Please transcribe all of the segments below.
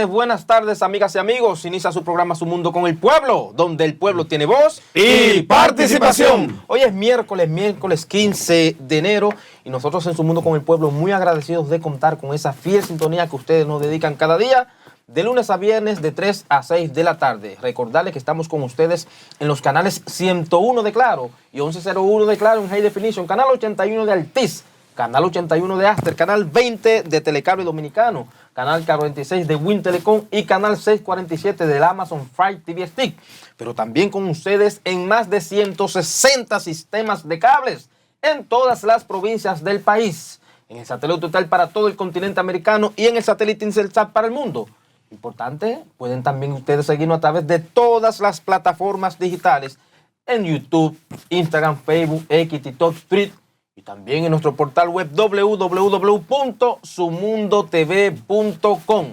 Buenas tardes, amigas y amigos. Inicia su programa Su Mundo con el Pueblo, donde el pueblo tiene voz y participación. Hoy es miércoles 15 de enero, y nosotros en Su Mundo con el Pueblo muy agradecidos de contar con esa fiel sintonía que ustedes nos dedican cada día, de lunes a viernes, de 3 a 6 de la tarde. Recordarles que estamos con ustedes en los canales 101 de Claro y 1101 de Claro en High Definition, canal 81 de Altiz, canal 81 de Aster, canal 20 de Telecable Dominicano, canal 46 de Win Telecom y canal 647 del Amazon Fire TV Stick. Pero también con ustedes en más de 160 sistemas de cables en todas las provincias del país, en el satélite total para todo el continente americano y en el satélite Intelsat para el mundo. Importante, pueden también ustedes seguirnos a través de todas las plataformas digitales en YouTube, Instagram, Facebook, X, TikTok, Twitter, y también en nuestro portal web www.sumundotv.com.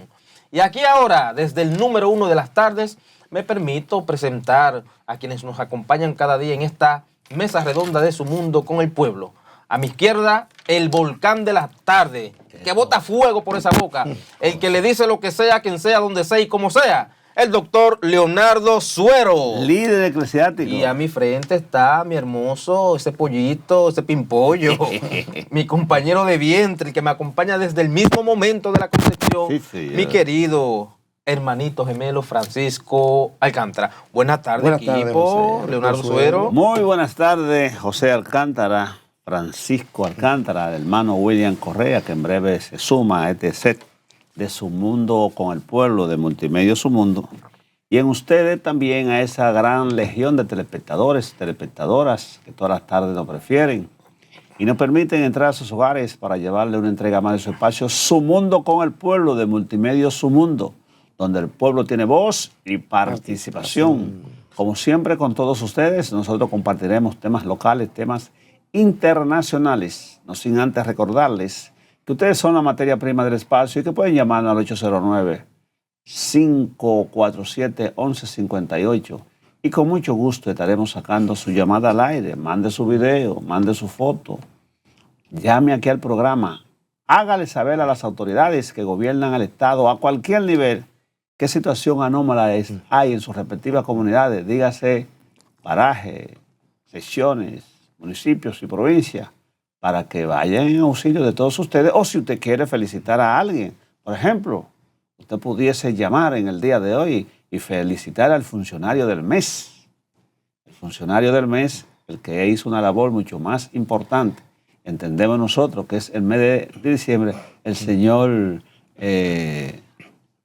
Y aquí ahora, desde el número 1 de las tardes, me permito presentar a quienes nos acompañan cada día en esta mesa redonda de Su Mundo con el Pueblo. A mi izquierda, el volcán de la tarde, que bota fuego por esa boca, el que le dice lo que sea, quien sea, donde sea y como sea, el doctor Leonardo Suero. Líder eclesiástico. Y a mi frente está mi hermoso, ese pollito, ese pimpollo, mi compañero de vientre, el que me acompaña desde el mismo momento de la concepción, mi querido hermanito gemelo Francisco Alcántara. Buenas tardes, equipo. Leonardo Suero. Muy buenas tardes, José Alcántara, Francisco Alcántara, el hermano William Correa, que en breve se suma a este set de Su Mundo con el Pueblo, de Multimedia Su Mundo, y en ustedes también a esa gran legión de telespectadores, telespectadoras que todas las tardes nos prefieren y nos permiten entrar a sus hogares para llevarle una entrega más de su espacio, Su Mundo con el Pueblo, de Multimedia Su Mundo, donde el pueblo tiene voz y participación. Como siempre con todos ustedes, nosotros compartiremos temas locales, temas internacionales, no sin antes recordarles que ustedes son la materia prima del espacio y que pueden llamarnos al 809-547-1158 y con mucho gusto estaremos sacando su llamada al aire. Mande su video, mande su foto, llame aquí al programa, hágale saber a las autoridades que gobiernan el Estado a cualquier nivel qué situación anómala hay en sus respectivas comunidades, dígase paraje, secciones, municipios y provincias, para que vayan en auxilio de todos ustedes, o si usted quiere felicitar a alguien. Por ejemplo, usted pudiese llamar en el día de hoy y felicitar al funcionario del mes. El funcionario del mes, el que hizo una labor mucho más importante, entendemos nosotros, que es el mes de diciembre, el señor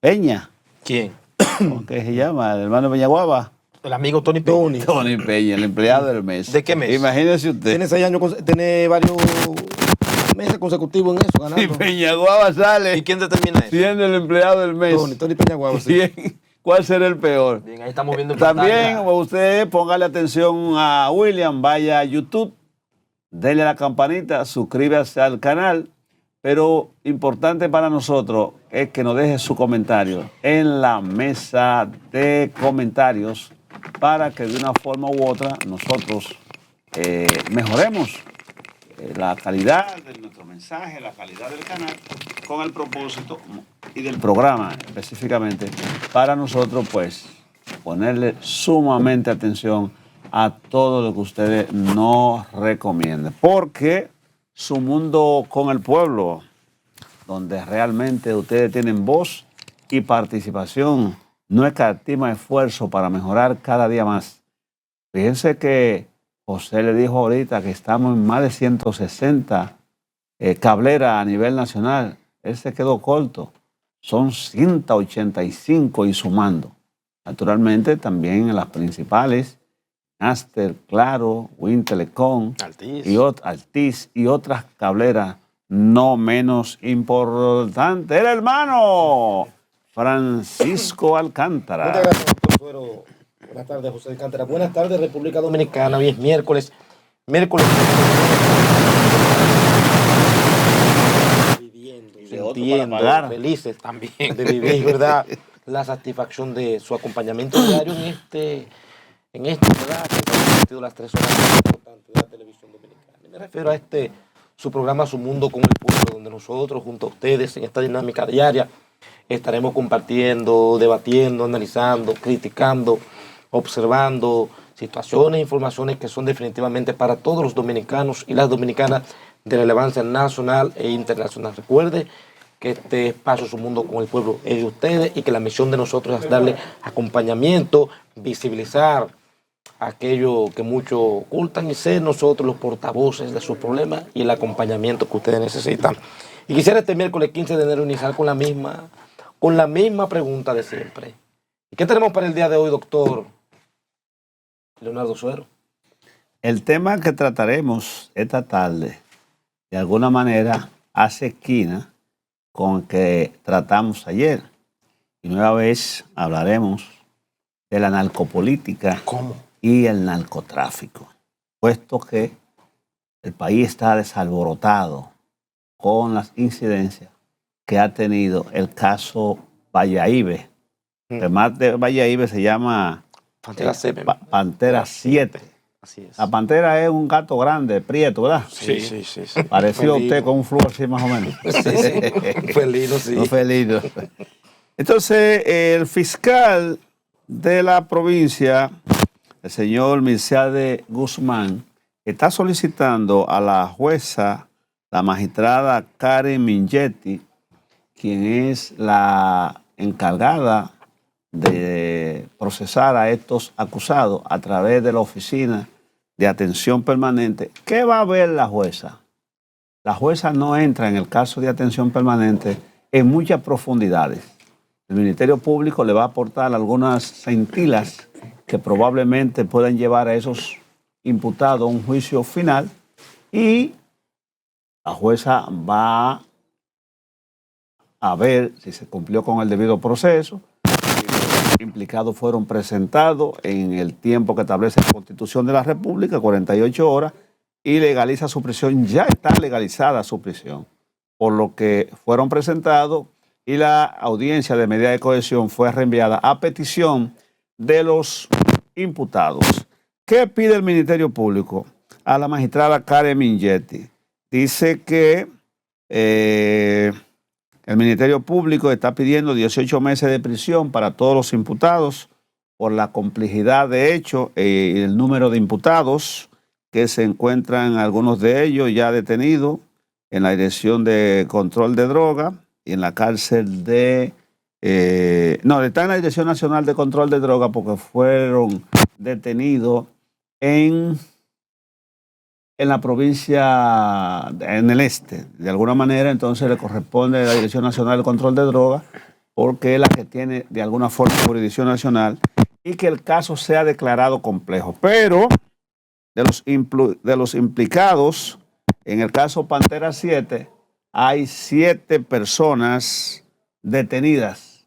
Peña. ¿Quién? ¿Cómo que se llama? El hermano Peñaguaba. El amigo Tony Peña. Tony Peña, el empleado del mes. ¿De qué mes? Imagínese usted. Tiene 6 años, tiene varios meses consecutivos en eso, ganando. Y Peñaguaba sale. ¿Y quién determina eso? Siendo el empleado del mes. Tony Peñaguaba, sí. Bien. ¿Cuál será el peor? Bien, ahí estamos viendo. También usted póngale atención a William, vaya a YouTube, dele a la campanita, suscríbase al canal. Pero importante para nosotros es que nos deje su comentario en la mesa de comentarios para que de una forma u otra nosotros mejoremos la calidad de nuestro mensaje, la calidad del canal, con el propósito y del programa específicamente, para nosotros pues ponerle sumamente atención a todo lo que ustedes nos recomienden. Porque Su Mundo con el Pueblo, donde realmente ustedes tienen voz y participación, no escatima esfuerzo para mejorar cada día más. Fíjense que José le dijo ahorita que estamos en más de 160 cableras a nivel nacional. Él se quedó corto. Son 185 y sumando. Naturalmente también en las principales, Aster, Claro, Win Telecom, Altiz y otras cableras no menos importantes. El hermano Francisco Alcántara. Muchas gracias, doctor Suero. Buenas tardes, José Alcántara. Buenas tardes, República Dominicana. Hoy es miércoles. Viviendo, sintiendo, felices también de vivir, ¿verdad? La satisfacción de su acompañamiento diario en este, ¿verdad? Que han sido las 3 horas más importantes de la televisión dominicana. Y me refiero a su programa Su Mundo con el Pueblo, donde nosotros, junto a ustedes, en esta dinámica diaria, estaremos compartiendo, debatiendo, analizando, criticando, observando situaciones e informaciones que son definitivamente para todos los dominicanos y las dominicanas de relevancia nacional e internacional. Recuerde que este espacio es un mundo con el pueblo es de ustedes y que la misión de nosotros es darle acompañamiento, visibilizar aquello que muchos ocultan y ser nosotros los portavoces de sus problemas y el acompañamiento que ustedes necesitan. Y quisiera este miércoles 15 de enero iniciar con la misma pregunta de siempre. ¿Y qué tenemos para el día de hoy, doctor Leonardo Suero? El tema que trataremos esta tarde, de alguna manera, hace esquina con el que tratamos ayer. Y nueva vez hablaremos de la narcopolítica y el narcotráfico, puesto que el país está desalborotado con las incidencias que ha tenido el caso Valladolid. Además de Valladolid se llama Pantera 7. Así es. La pantera es un gato grande, prieto, ¿verdad? Sí. Parecido a usted con un flujo así más o menos. Sí. Un felino, sí. Un felino. Entonces, el fiscal de la provincia, el señor Mircea Guzmán, está solicitando a la jueza, la magistrada Karen Mingetti, quien es la encargada de procesar a estos acusados a través de la Oficina de Atención Permanente. ¿Qué va a ver la jueza? La jueza no entra en el caso de atención permanente en muchas profundidades. El Ministerio Público le va a aportar algunas centilas que probablemente puedan llevar a esos imputados a un juicio final y la jueza va a ver si se cumplió con el debido proceso. Los implicados fueron presentados en el tiempo que establece la Constitución de la República, 48 horas, y legaliza su prisión. Ya está legalizada su prisión, por lo que fueron presentados y la audiencia de medida de cohesión fue reenviada a petición de los imputados. ¿Qué pide el Ministerio Público a la magistrada Karen Mingetti? Dice que el Ministerio Público está pidiendo 18 meses de prisión para todos los imputados por la complejidad de hechos y el número de imputados que se encuentran, algunos de ellos ya detenidos en la Dirección de Control de Droga y en la cárcel de... no, está en la Dirección Nacional de Control de Droga porque fueron detenidos en la provincia, en el este. De alguna manera, entonces, le corresponde a la Dirección Nacional de Control de Drogas porque es la que tiene, de alguna forma, jurisdicción nacional y que el caso sea declarado complejo. Pero de los implicados, en el caso Pantera 7, hay 7 personas detenidas.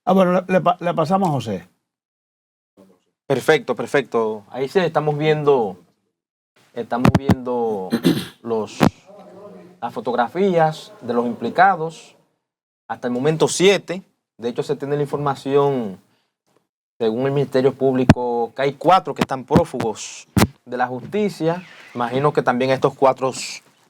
Bueno, le pasamos a José. Perfecto. Ahí sí estamos viendo las fotografías de los implicados. Hasta el momento 7. De hecho, se tiene la información, según el Ministerio Público, que hay 4 que están prófugos de la justicia. Imagino que también estos 4,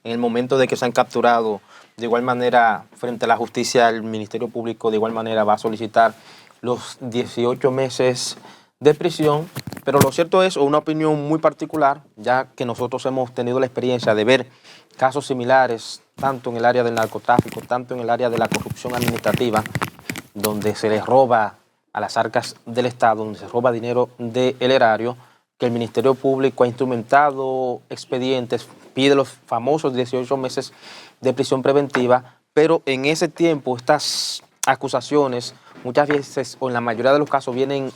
en el momento de que se han capturado, de igual manera, frente a la justicia, el Ministerio Público de igual manera va a solicitar los 18 meses de prisión, pero lo cierto es, una opinión muy particular, ya que nosotros hemos tenido la experiencia de ver casos similares, tanto en el área del narcotráfico, tanto en el área de la corrupción administrativa, donde se les roba a las arcas del Estado, donde se roba dinero del erario, que el Ministerio Público ha instrumentado expedientes, pide los famosos 18 meses de prisión preventiva, pero en ese tiempo estas acusaciones muchas veces, o en la mayoría de los casos, vienen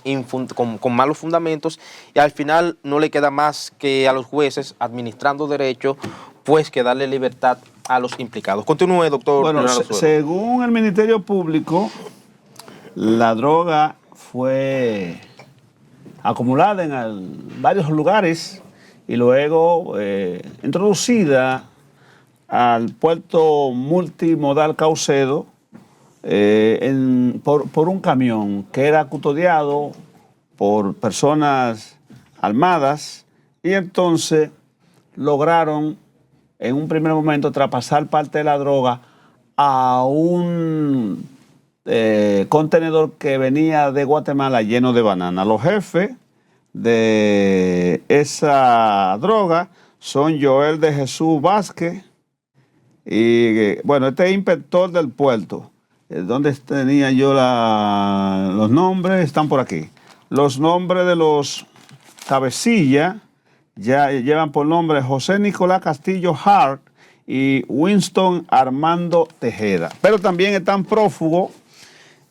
con malos fundamentos y al final no le queda más que a los jueces, administrando derecho, pues que darle libertad a los implicados. Continúe, doctor. Bueno, según el Ministerio Público, la droga fue acumulada en varios lugares y luego introducida al puerto multimodal Caucedo por un camión que era custodiado por personas armadas y entonces lograron en un primer momento traspasar parte de la droga a un contenedor que venía de Guatemala lleno de banana. Los jefes de esa droga son Joel de Jesús Vázquez y, bueno, este es inspector del puerto. ¿Dónde tenía yo los nombres? Están por aquí. Los nombres de los cabecillas ya llevan por nombre José Nicolás Castillo Hart y Winston Armando Tejeda. Pero también están prófugos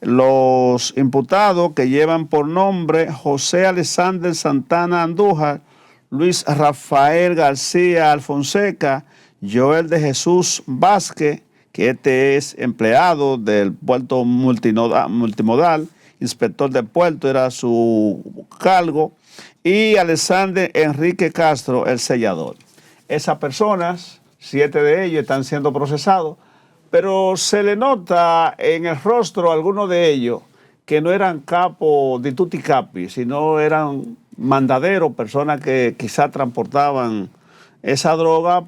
los imputados que llevan por nombre José Alexander Santana Andújar, Luis Rafael García Alfonseca, Joel de Jesús Vázquez, que este es empleado del puerto multimodal, inspector del puerto, era su cargo, y Alexander Enrique Castro, el sellador. Esas personas, 7 de ellos están siendo procesados, pero se le nota en el rostro a algunos de ellos que no eran capos de tutti capi, sino eran mandaderos, personas que quizás transportaban esa droga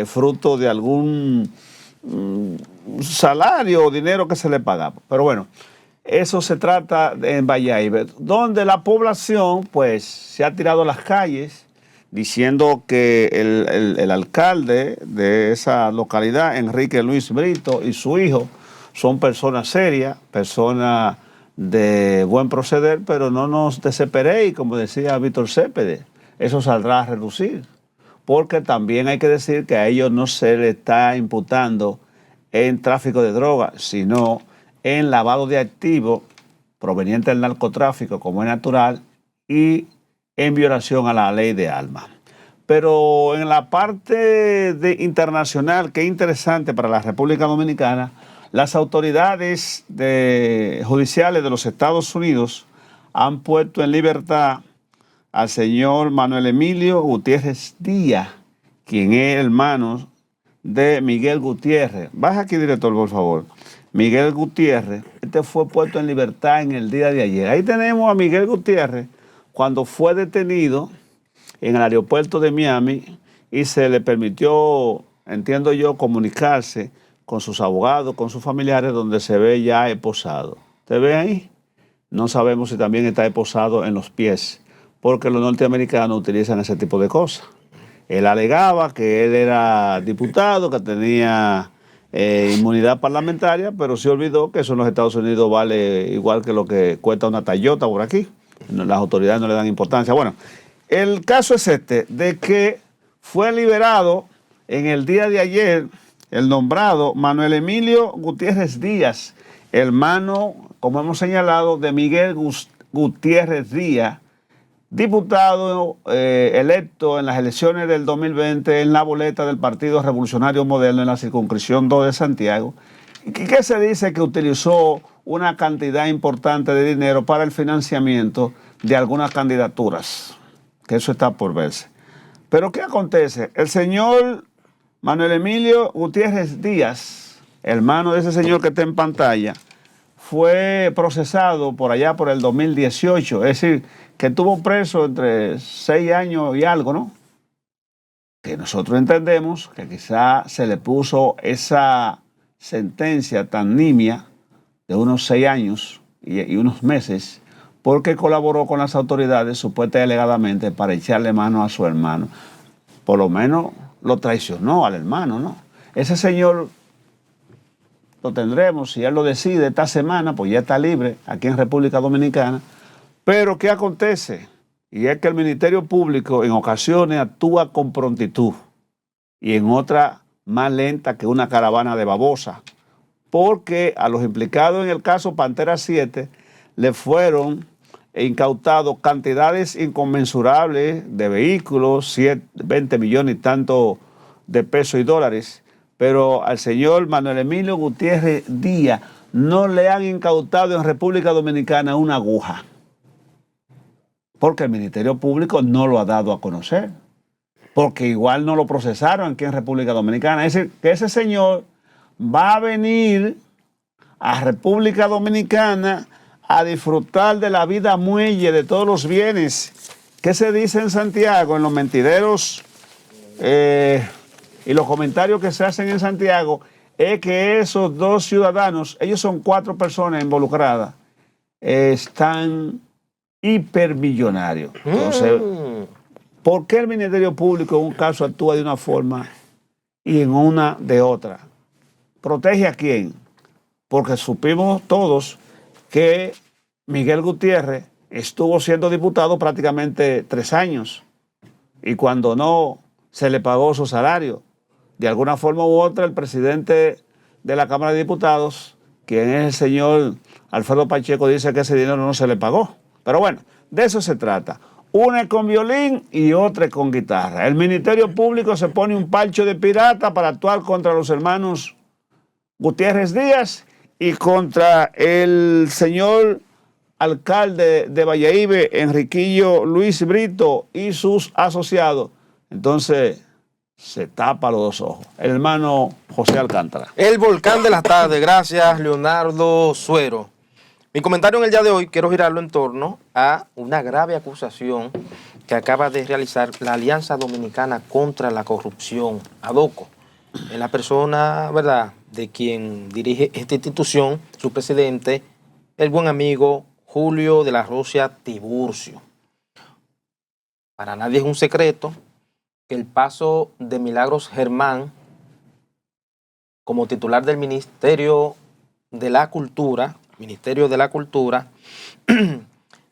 fruto de algún salario o dinero que se le pagaba. Pero bueno, eso se trata en Bayaibe, donde la población pues se ha tirado a las calles diciendo que el alcalde de esa localidad, Enrique Luis Brito, y su hijo son personas serias, personas de buen proceder, pero no nos desesperéis, como decía Víctor Céspedes, eso saldrá a reducir, porque también hay que decir que a ellos no se le está imputando en tráfico de drogas, sino en lavado de activos proveniente del narcotráfico, como es natural, y en violación a la ley de armas. Pero en la parte internacional, que es interesante para la República Dominicana, las autoridades judiciales de los Estados Unidos han puesto en libertad al señor Manuel Emilio Gutiérrez Díaz, quien es hermano de Miguel Gutiérrez. Baja aquí, director, por favor. Miguel Gutiérrez, este fue puesto en libertad en el día de ayer. Ahí tenemos a Miguel Gutiérrez cuando fue detenido en el aeropuerto de Miami y se le permitió, entiendo yo, comunicarse con sus abogados, con sus familiares, donde se ve ya esposado. ¿Te ve ahí? No sabemos si también está esposado en los pies, porque los norteamericanos utilizan ese tipo de cosas. Él alegaba que él era diputado, que tenía inmunidad parlamentaria, pero se olvidó que eso en los Estados Unidos vale igual que lo que cuesta una Toyota por aquí. Las autoridades no le dan importancia. Bueno, el caso es este, de que fue liberado en el día de ayer el nombrado Manuel Emilio Gutiérrez Díaz, hermano, como hemos señalado, de Miguel Gutiérrez Díaz, diputado electo en las elecciones del 2020 en la boleta del Partido Revolucionario Moderno en la circunscripción 2 de Santiago, que se dice que utilizó una cantidad importante de dinero para el financiamiento de algunas candidaturas, que eso está por verse. Pero ¿qué acontece? El señor Manuel Emilio Gutiérrez Díaz, hermano de ese señor que está en pantalla, fue procesado por allá por el 2018, es decir, que estuvo preso entre 6 años y algo, ¿no? Que nosotros entendemos que quizá se le puso esa sentencia tan nimia de unos 6 años y unos meses, porque colaboró con las autoridades supuestamente y alegadamente para echarle mano a su hermano. Por lo menos lo traicionó al hermano, ¿no? Ese señor lo tendremos, si él lo decide esta semana, pues ya está libre aquí en República Dominicana. Pero ¿qué acontece? Y es que el Ministerio Público en ocasiones actúa con prontitud y en otras más lenta que una caravana de babosa, porque a los implicados en el caso Pantera 7 le fueron incautados cantidades inconmensurables de vehículos, 20 millones y tanto de pesos y dólares, pero al señor Manuel Emilio Gutiérrez Díaz no le han incautado en República Dominicana una aguja, porque el Ministerio Público no lo ha dado a conocer, porque igual no lo procesaron aquí en República Dominicana. Es decir, que ese señor va a venir a República Dominicana a disfrutar de la vida muelle, de todos los bienes que se dice en Santiago, en los mentideros y los comentarios que se hacen en Santiago, es que esos dos ciudadanos, ellos son 4 personas involucradas, están hipermillonarios. Entonces, ¿por qué el Ministerio Público en un caso actúa de una forma y en una de otra? ¿Protege a quién? Porque supimos todos que Miguel Gutiérrez estuvo siendo diputado prácticamente 3 años y cuando no se le pagó su salario. De alguna forma u otra, el presidente de la Cámara de Diputados, quien es el señor Alfredo Pacheco, dice que ese dinero no se le pagó. Pero bueno, de eso se trata. Una es con violín y otra es con guitarra. El Ministerio Público se pone un parche de pirata para actuar contra los hermanos Gutiérrez Díaz y contra el señor alcalde de Valladolid, Enriquillo Luis Brito y sus asociados. Entonces, se tapa los 2 ojos. El hermano José Alcántara. El volcán de la tarde. Gracias, Leonardo Suero. Mi comentario en el día de hoy quiero girarlo en torno a una grave acusación que acaba de realizar la Alianza Dominicana contra la Corrupción, ADOCO, en la persona, ¿verdad?, de quien dirige esta institución, su presidente, el buen amigo Julio de la Rosa Tiburcio. Para nadie es un secreto que el paso de Milagros Germán como titular del Ministerio de la Cultura,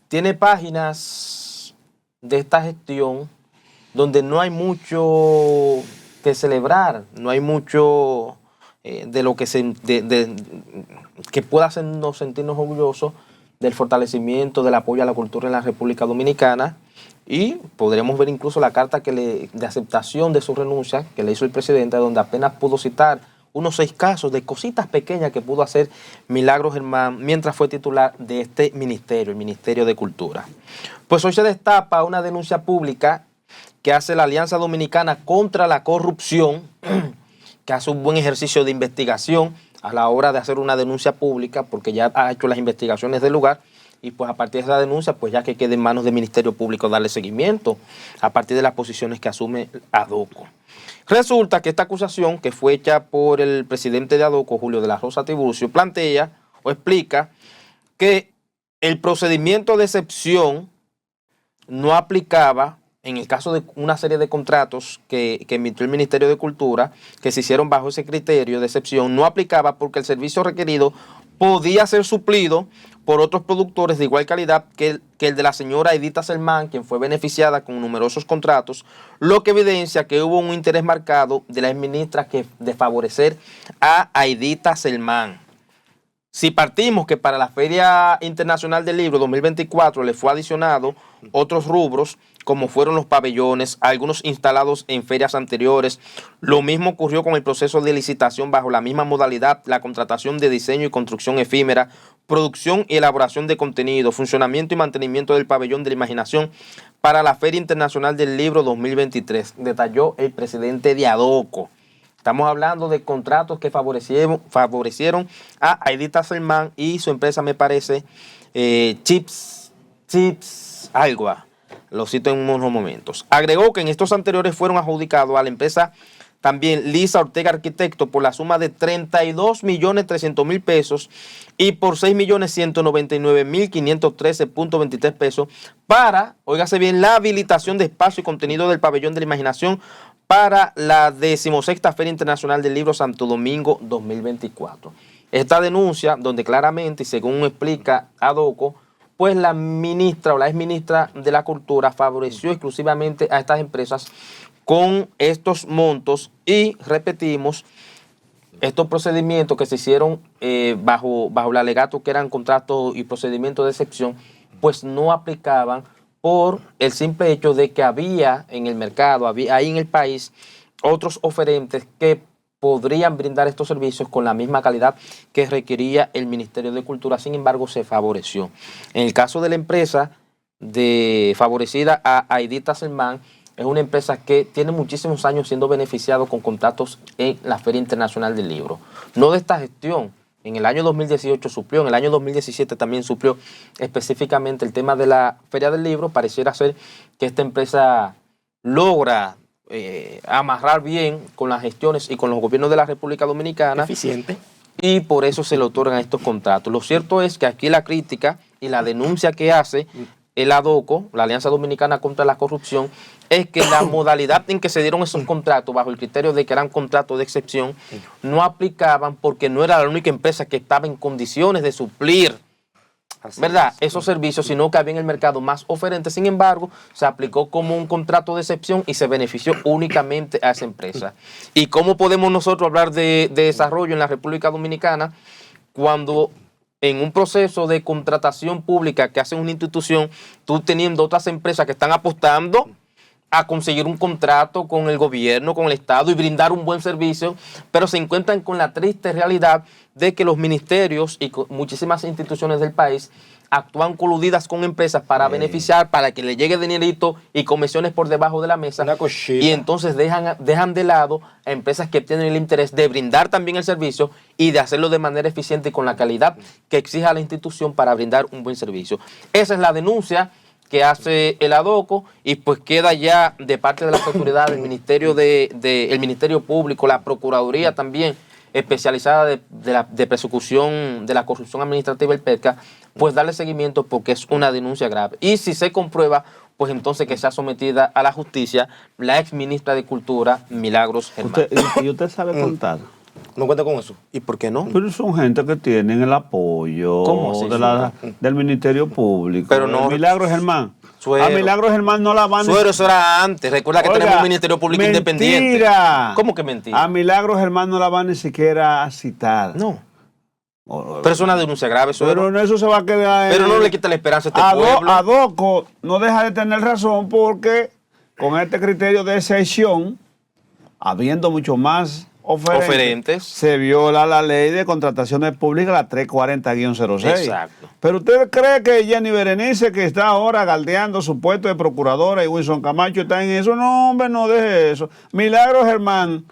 tiene páginas de esta gestión donde no hay mucho que celebrar, no hay mucho de lo que que pueda hacernos sentirnos orgullosos del fortalecimiento del apoyo a la cultura en la República Dominicana. Y podremos ver incluso la carta de aceptación de su renuncia que le hizo el presidente, donde apenas pudo citar unos 6 casos de cositas pequeñas que pudo hacer Milagros Germán mientras fue titular de este ministerio, el Ministerio de Cultura. Pues hoy se destapa una denuncia pública que hace la Alianza Dominicana contra la Corrupción, que hace un buen ejercicio de investigación a la hora de hacer una denuncia pública, porque ya ha hecho las investigaciones del lugar. Y pues a partir de esa denuncia, pues ya que quede en manos del Ministerio Público darle seguimiento a partir de las posiciones que asume ADOCO. Resulta que esta acusación, que fue hecha por el presidente de ADOCO, Julio de la Rosa Tiburcio, plantea o explica que el procedimiento de excepción no aplicaba en el caso de una serie de contratos que emitió el Ministerio de Cultura, que se hicieron bajo ese criterio de excepción, no aplicaba porque el servicio requerido podía ser suplido por otros productores de igual calidad que el de la señora Edita Selman, quien fue beneficiada con numerosos contratos, lo que evidencia que hubo un interés marcado de la exministra de favorecer a Edita Selman. Si partimos que para la Feria Internacional del Libro 2024 le fue adicionado otros rubros, como fueron los pabellones, algunos instalados en ferias anteriores. Lo mismo ocurrió con el proceso de licitación bajo la misma modalidad, la contratación de diseño y construcción efímera, producción y elaboración de contenido, funcionamiento y mantenimiento del pabellón de la imaginación para la Feria Internacional del Libro 2023, detalló el presidente de ADOCO. Estamos hablando de contratos que favorecieron a Edita Selman y su empresa, me parece, Chips Algo. Lo cito en unos momentos. Agregó que en estos anteriores fueron adjudicados a la empresa también Lisa Ortega Arquitecto por la suma de 32.300.000 pesos y por 6.199.513.23 pesos para, óigase bien, la habilitación de espacio y contenido del pabellón de la imaginación para la 16ª Feria Internacional del Libro Santo Domingo 2024. Esta denuncia, donde claramente, y según explica ADOCO, pues la ministra o la exministra de la Cultura favoreció exclusivamente a estas empresas con estos montos y, repetimos, estos procedimientos que se hicieron bajo el alegato que eran contratos y procedimientos de excepción, pues no aplicaban por el simple hecho de que había en el mercado, ahí en el país, otros oferentes que podrían brindar estos servicios con la misma calidad que requería el Ministerio de Cultura. Sin embargo, se favoreció. En el caso de la empresa favorecida a Edita Selman, es una empresa que tiene muchísimos años siendo beneficiado con contratos en la Feria Internacional del Libro. No de esta gestión. En el año 2018 suplió, en el año 2017 también suplió específicamente el tema de la Feria del Libro. Pareciera ser que esta empresa logra amarrar bien con las gestiones y con los gobiernos de la República Dominicana. Eficiente. Y por eso se le otorgan estos contratos. Lo cierto es que aquí la crítica y la denuncia que hace el ADOCO, la Alianza Dominicana contra la Corrupción, es que la modalidad en que se dieron esos contratos, bajo el criterio de que eran contratos de excepción, no aplicaban porque no era la única empresa que estaba en condiciones de suplir, ¿verdad?, esos servicios, sino que había en el mercado más oferentes. Sin embargo, se aplicó como un contrato de excepción y se benefició únicamente a esa empresa. ¿Y cómo podemos nosotros hablar de desarrollo en la República Dominicana cuando en un proceso de contratación pública que hace una institución, tú teniendo otras empresas que están apostando a conseguir un contrato con el gobierno, con el Estado y brindar un buen servicio, pero se encuentran con la triste realidad de que los ministerios y muchísimas instituciones del país actúan coludidas con empresas para beneficiar, para que le llegue dinerito y comisiones por debajo de la mesa, y entonces dejan de lado a empresas que tienen el interés de brindar también el servicio y de hacerlo de manera eficiente y con la calidad que exija la institución para brindar un buen servicio. Esa es la denuncia que hace el ADOCO, y pues queda ya de parte de las autoridades, el Ministerio Público, la Procuraduría también especializada de persecución de la corrupción administrativa, el PETCA, pues darle seguimiento porque es una denuncia grave. Y si se comprueba, pues entonces que sea sometida a la justicia la ex ministra de Cultura, Milagros Germán. ¿Y usted sabe contar? No cuenta con eso. ¿Y por qué no? Pero son gente que tienen el apoyo del Ministerio Público. Pero no, Milagros Germán. Suero. A Milagros Germán no la van a... Suero, eso era antes. Recuerda que tenemos un Ministerio Público independiente. Mentira. ¿Cómo que mentira? A Milagros Germán no la van ni siquiera a citar. No. Pero es una denuncia grave, Suero. Pero eso se va a quedar... Pero no le quita la esperanza a este pueblo. ADOCO no deja de tener razón porque con este criterio de excepción, habiendo mucho más oferentes, se viola la ley de contrataciones públicas, la 340-06. Exacto. Pero usted cree que Jenny Berenice, que está ahora galdeando su puesto de procuradora, y Wilson Camacho está en eso? No, hombre, no deje eso. Milagros Germán.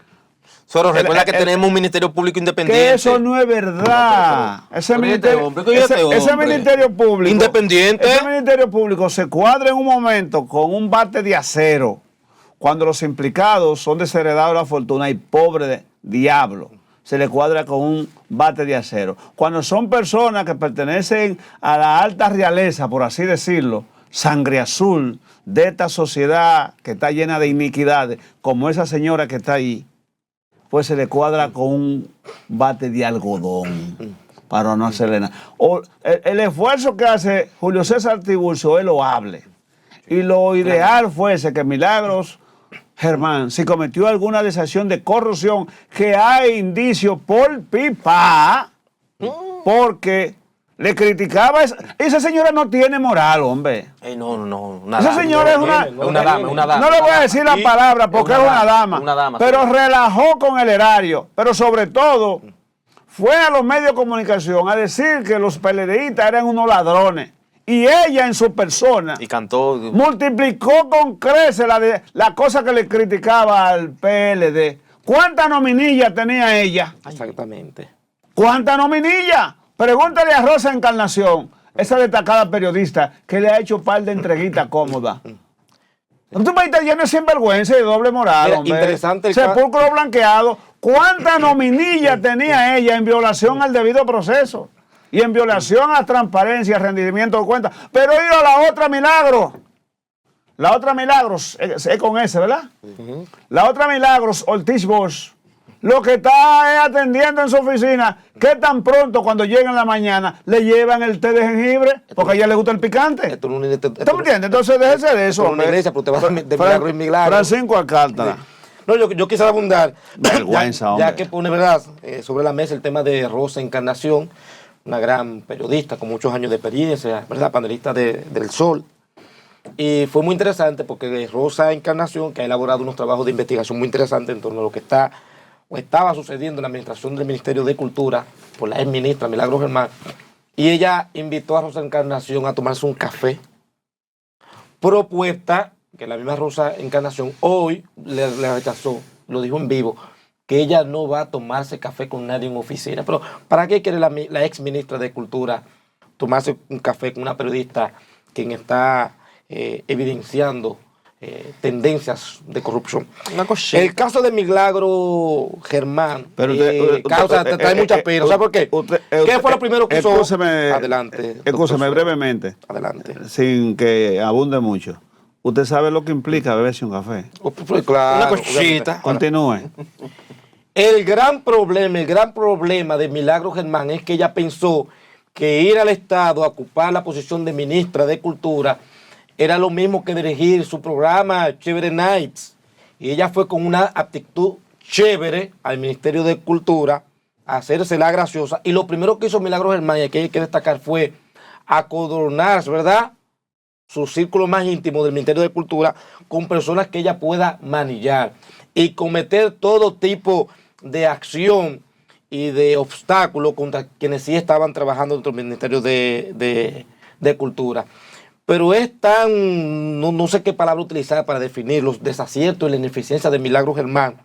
Solo recuerda que tenemos un Ministerio Público independiente. Que eso no es verdad. Ese Ministerio Público independiente. Ese Ministerio Público se cuadra en un momento con un bate de acero, cuando los implicados son desheredados de la fortuna y pobre diablo, se le cuadra con un bate de acero. Cuando son personas que pertenecen a la alta realeza, por así decirlo, sangre azul de esta sociedad que está llena de iniquidades, como esa señora que está ahí, pues se le cuadra con un bate de algodón para no hacerle nada. El esfuerzo que hace Julio César Tiburcio es loable. Y lo ideal fuese que Milagros Germán, si cometió alguna desacción de corrupción, que hay indicios por pipa, porque le criticaba. Esa señora no tiene moral, hombre. No. Esa señora es una dama. No le voy a decir la palabra porque es una dama. Pero relajó con el erario. Pero sobre todo, fue a los medios de comunicación a decir que los PLDistas eran unos ladrones. Y ella en su persona y cantó, multiplicó con creces la cosa que le criticaba al PLD. ¿Cuántas nominillas tenía ella? Exactamente. ¿Cuántas nominillas? Pregúntale a Rosa Encarnación, esa destacada periodista que le ha hecho par de entreguitas cómodas. Tu país está lleno de sinvergüenza y de doble moral, hombre. Interesante el sepulcro blanqueado. ¿Cuántas nominillas tenía ella en violación al debido proceso? Y en violación a transparencia, rendimiento de cuentas. Pero ir a la otra Milagros. La otra Milagros, es con ese, ¿verdad? La otra Milagros, Ortiz Bosch, lo que está es atendiendo en su oficina, que tan pronto cuando llega en la mañana le llevan el té de jengibre, porque a ella le gusta el picante. ¿Tú me entiendes? Entonces déjese de eso. Una iglesia, pero te vas de milagro en milagro. Francisco Alcántara. No, yo quisiera abundar, vergüenza, ya que pone, ¿verdad?, sobre la mesa el tema de Rosa Encarnación, una gran periodista con muchos años de experiencia, ¿verdad?, panelista del Sol. Y fue muy interesante porque Rosa Encarnación, que ha elaborado unos trabajos de investigación muy interesantes en torno a lo que está o estaba sucediendo en la administración del Ministerio de Cultura por la ex ministra Milagros Germán, y ella invitó a Rosa Encarnación a tomarse un café, propuesta que la misma Rosa Encarnación hoy le rechazó, lo dijo en vivo, que ella no va a tomarse café con nadie en oficina. Pero ¿para qué quiere la ex ministra de Cultura tomarse un café con una periodista quien está evidenciando tendencias de corrupción. Una cosita. El caso de Milagro Germán Pero te trae mucha pena. ¿Sabes por qué? ¿Qué fue lo primero que hizo? Adelante. Escúcheme brevemente. Adelante. Sin que abunde mucho. ¿Usted sabe lo que implica beberse un café? Claro, una cosita. Continúe. El gran problema de Milagro Germán es que ella pensó que ir al Estado a ocupar la posición de ministra de Cultura era lo mismo que dirigir su programa Chévere Nights. Y ella fue con una actitud chévere al Ministerio de Cultura a hacerse la graciosa. Y lo primero que hizo Milagro Germán, y que hay que destacar, fue acodonarse, ¿verdad?, su círculo más íntimo del Ministerio de Cultura con personas que ella pueda manillar y cometer todo tipo de acción y de obstáculos contra quienes sí estaban trabajando dentro del Ministerio de Cultura. Pero es tan, no sé qué palabra utilizar para definir los desaciertos y la ineficiencia de Milagro Germán,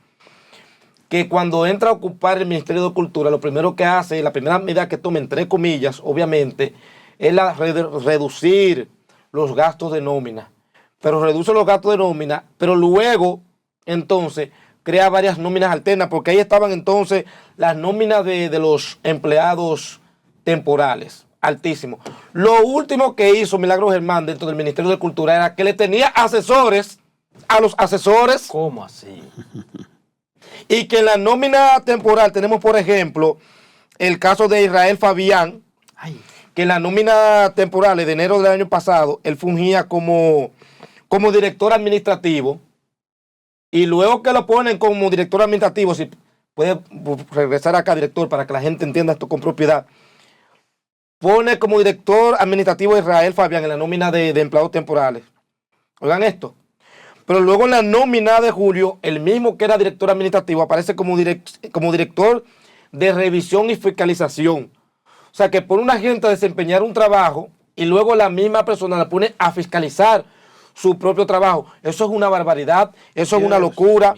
que cuando entra a ocupar el Ministerio de Cultura, lo primero que hace, la primera medida que toma, entre comillas, obviamente, es reducir los gastos de nómina. Pero reduce los gastos de nómina, pero luego, entonces, crea varias nóminas alternas, porque ahí estaban entonces las nóminas de los empleados temporales, altísimos. Lo último que hizo Milagro Germán dentro del Ministerio de Cultura era que le tenía asesores a los asesores. ¿Cómo así? Y que en la nómina temporal tenemos, por ejemplo, el caso de Israel Fabián, que en la nómina temporal de enero del año pasado, él fungía como director administrativo, y luego que lo ponen como director administrativo, si puede regresar acá, director, para que la gente entienda esto con propiedad, pone como director administrativo a Israel Fabián en la nómina de empleados temporales. Oigan esto. Pero luego en la nómina de julio, el mismo que era director administrativo aparece como director de revisión y fiscalización. O sea, que por una gente a desempeñar un trabajo y luego la misma persona la pone a fiscalizar su propio trabajo. Eso es una barbaridad, eso es una locura.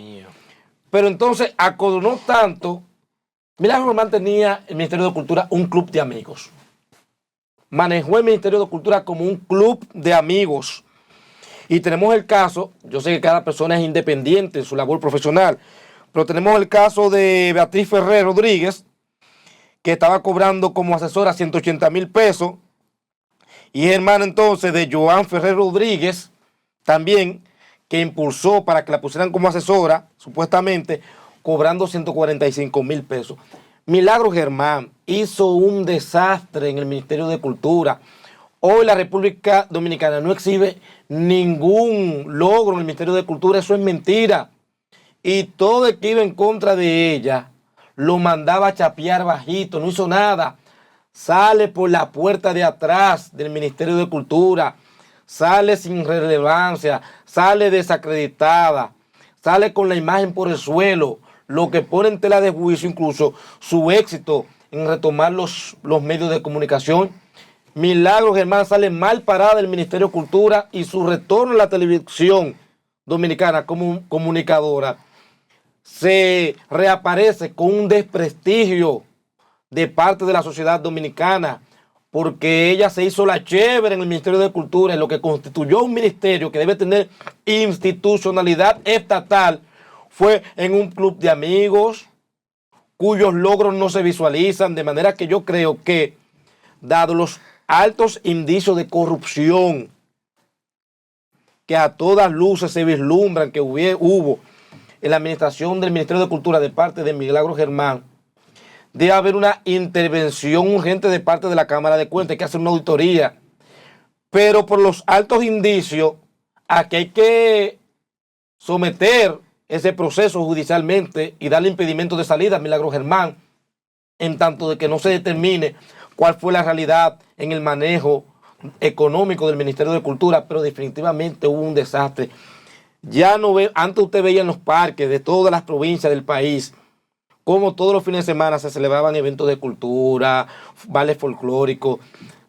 Pero entonces acordonó tanto. Milagro Germán tenía el Ministerio de Cultura un club de amigos. Manejó el Ministerio de Cultura como un club de amigos. Y tenemos el caso, yo sé que cada persona es independiente en su labor profesional, pero tenemos el caso de Beatriz Ferrer Rodríguez, que estaba cobrando como asesora 180,000 pesos, y es hermana entonces de Joan Ferrer Rodríguez, también, que impulsó para que la pusieran como asesora, supuestamente, cobrando 145,000 pesos. Milagro Germán hizo un desastre en el Ministerio de Cultura. Hoy la República Dominicana no exhibe ningún logro en el Ministerio de Cultura, eso es mentira. Y todo el que iba en contra de ella lo mandaba a chapear bajito, no hizo nada. Sale por la puerta de atrás del Ministerio de Cultura, sale sin relevancia, sale desacreditada, sale con la imagen por el suelo, lo que pone en tela de juicio incluso su éxito en retomar los medios de comunicación. Milagro Germán sale mal parada del Ministerio de Cultura y su retorno a la televisión dominicana como comunicadora se reaparece con un desprestigio de parte de la sociedad dominicana, porque ella se hizo la chévere en el Ministerio de Cultura, en lo que constituyó un ministerio que debe tener institucionalidad estatal, fue en un club de amigos cuyos logros no se visualizan, de manera que yo creo que, dado los altos indicios de corrupción que a todas luces se vislumbran que hubo en la administración del Ministerio de Cultura de parte de Milagro Germán, debe haber una intervención urgente de parte de la Cámara de Cuentas, hay que hacer una auditoría, pero por los altos indicios, aquí hay que someter ese proceso judicialmente y darle impedimento de salida a Milagro Germán, en tanto de que no se determine cuál fue la realidad en el manejo económico del Ministerio de Cultura, pero definitivamente hubo un desastre. Ya no ve, antes usted veía en los parques de todas las provincias del país, como todos los fines de semana se celebraban eventos de cultura, bailes folclóricos.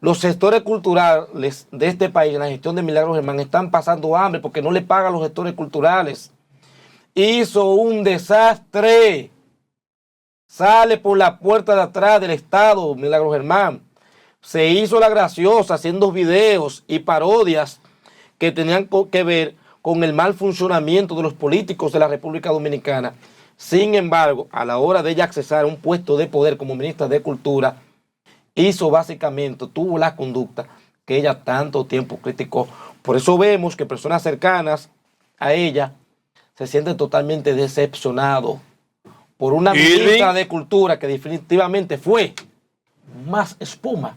Los sectores culturales de este país, en la gestión de Milagro Germán, están pasando hambre porque no le pagan a los gestores culturales. Hizo un desastre. Sale por la puerta de atrás del Estado, Milagro Germán. Se hizo la graciosa haciendo videos y parodias que tenían que ver con el mal funcionamiento de los políticos de la República Dominicana. Sin embargo, a la hora de ella accesar a un puesto de poder como ministra de Cultura, tuvo la conducta que ella tanto tiempo criticó. Por eso vemos que personas cercanas a ella se sienten totalmente decepcionados por una ministra de Cultura que definitivamente fue más espuma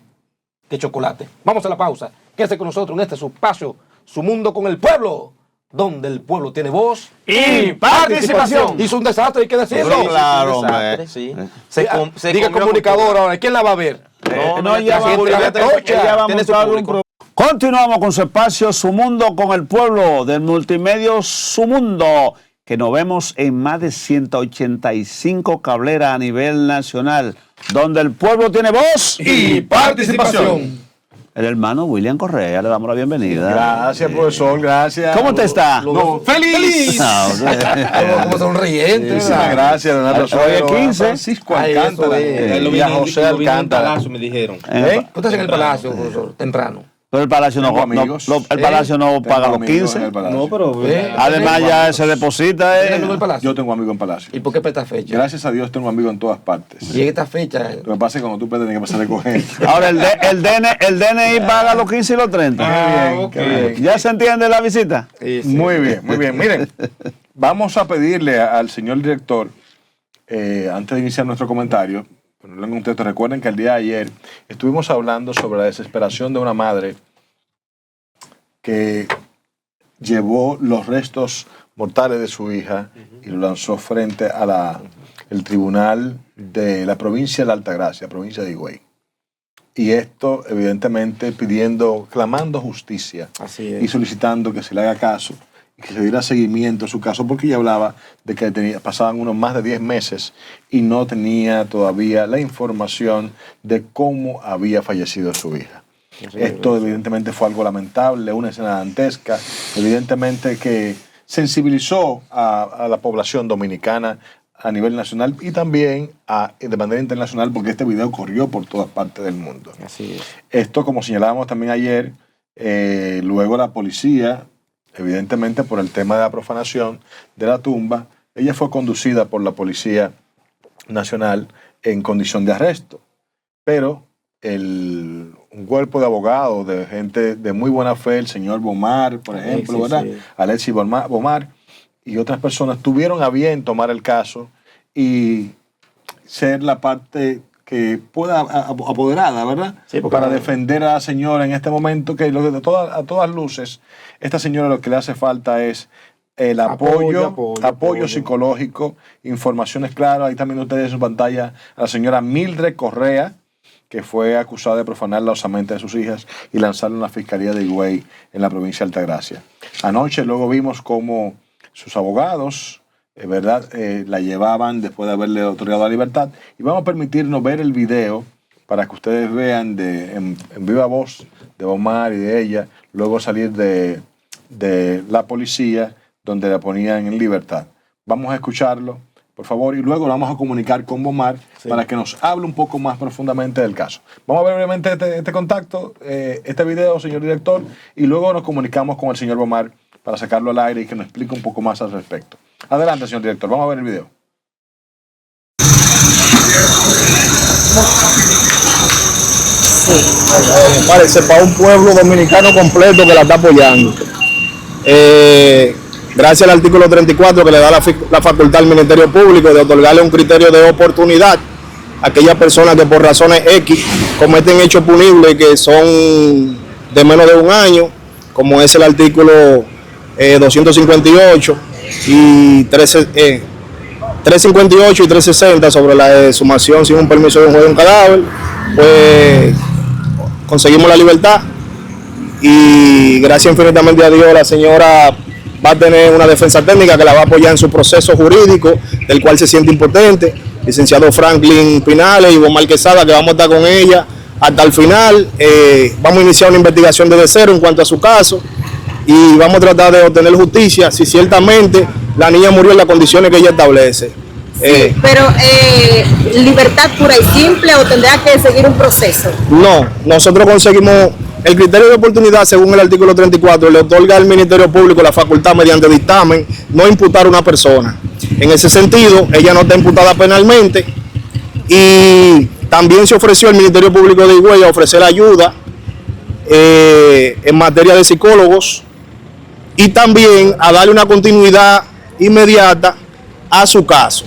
que chocolate. Vamos a la pausa. Quédese con nosotros en este su espacio, Su Mundo con el Pueblo, donde el pueblo tiene voz y participación. Hizo un desastre, hay que decirlo. Sí, claro, hombre. Sí. Diga comunicador ahora, ¿quién la va a ver? Continuamos con su espacio Su Mundo con el Pueblo del multimedio Su Mundo, que nos vemos en más de 185 cableras a nivel nacional, donde el pueblo tiene voz y participación. El hermano William Correa, le damos la bienvenida. Gracias, profesor, gracias. ¿Cómo te está? ¡Feliz! Como sonriente. Muchísimas gracias, Donato. Hoy es 15. Francisco Alcántara y a José Alcántara. Me dijeron. ¿Usted está en el palacio, profesor, temprano? Pero el Palacio no paga los 15. No, pero Además ya se deposita. ¿Tiene amigo en el palacio? Yo tengo amigos en Palacio. ¿Y por qué para esta fecha? Gracias a Dios tengo amigos en todas partes. Y en esta fecha. Lo que pasa es que cuando tú puedes tener que pasar a recoger. Ahora el DNI paga los 15 y los 30. Bien. ¿Ya se entiende la visita? Sí. Muy bien, muy bien. Miren, vamos a pedirle al señor director, antes de iniciar nuestro comentario, ponerlo en contexto, recuerden que el día de ayer estuvimos hablando sobre la desesperación de una madre que llevó los restos mortales de su hija y lo lanzó frente a el tribunal de la provincia de Altagracia, provincia de Higüey. Y esto, evidentemente, clamando justicia. Así es. Y solicitando que se le haga caso y que se diera seguimiento a su caso, porque ella hablaba de que pasaban unos más de 10 meses y no tenía todavía la información de cómo había fallecido su hija. Esto evidentemente fue algo lamentable, una escena dantesca, evidentemente que sensibilizó a la población dominicana a nivel nacional y también de manera internacional, porque este video corrió por todas partes del mundo. Así es. Esto, como señalábamos también ayer, luego la policía, evidentemente por el tema de la profanación de la tumba, ella fue conducida por la Policía Nacional en condición de arresto, pero un cuerpo de abogados, de gente de muy buena fe, el señor Bomar, por ejemplo, ¿verdad? Sí. Alexis Bomar y otras personas tuvieron a bien tomar el caso y ser la parte que pueda apoderada, ¿verdad? Sí, para defender a la señora en este momento, que a todas luces, esta señora lo que le hace falta es el apoyo psicológico, informaciones claras. Ahí también ustedes en su pantalla a la señora Mildred Correa, que fue acusada de profanar la osamenta de sus hijas y lanzarla en la Fiscalía de Higüey en la provincia de Altagracia. Anoche luego vimos cómo sus abogados, ¿verdad? La llevaban después de haberle otorgado la libertad. Y vamos a permitirnos ver el video para que ustedes vean en viva voz de Omar y de ella, luego salir de la policía donde la ponían en libertad. Vamos a escucharlo, por favor, y luego lo vamos a comunicar con Bomar para que nos hable un poco más profundamente del caso. Vamos a ver brevemente este contacto, este video, señor director, y luego nos comunicamos con el señor Bomar para sacarlo al aire y que nos explique un poco más al respecto. Adelante, señor director, vamos a ver el video. Sí. Parece para un pueblo dominicano completo que la está apoyando. Gracias al artículo 34 que le da la facultad al Ministerio Público de otorgarle un criterio de oportunidad a aquellas personas que por razones X cometen hechos punibles que son de menos de un año, como es el artículo 258 y 358 y 360 sobre la exhumación sin un permiso de un juez de un cadáver. Pues conseguimos la libertad y gracias infinitamente a Dios la señora va a tener una defensa técnica que la va a apoyar en su proceso jurídico, del cual se siente impotente. Licenciado Franklin Pinales y Bomar Quesada, que vamos a estar con ella hasta el final. Vamos a iniciar una investigación desde cero en cuanto a su caso y vamos a tratar de obtener justicia si ciertamente la niña murió en las condiciones que ella establece. Pero libertad pura y simple, o tendrá que seguir un proceso. No, nosotros conseguimos El criterio de oportunidad, según el artículo 34, le otorga al Ministerio Público la facultad mediante dictamen no imputar a una persona. En ese sentido, ella no está imputada penalmente y también se ofreció al Ministerio Público de Higüey a ofrecer ayuda en materia de psicólogos y también a darle una continuidad inmediata a su caso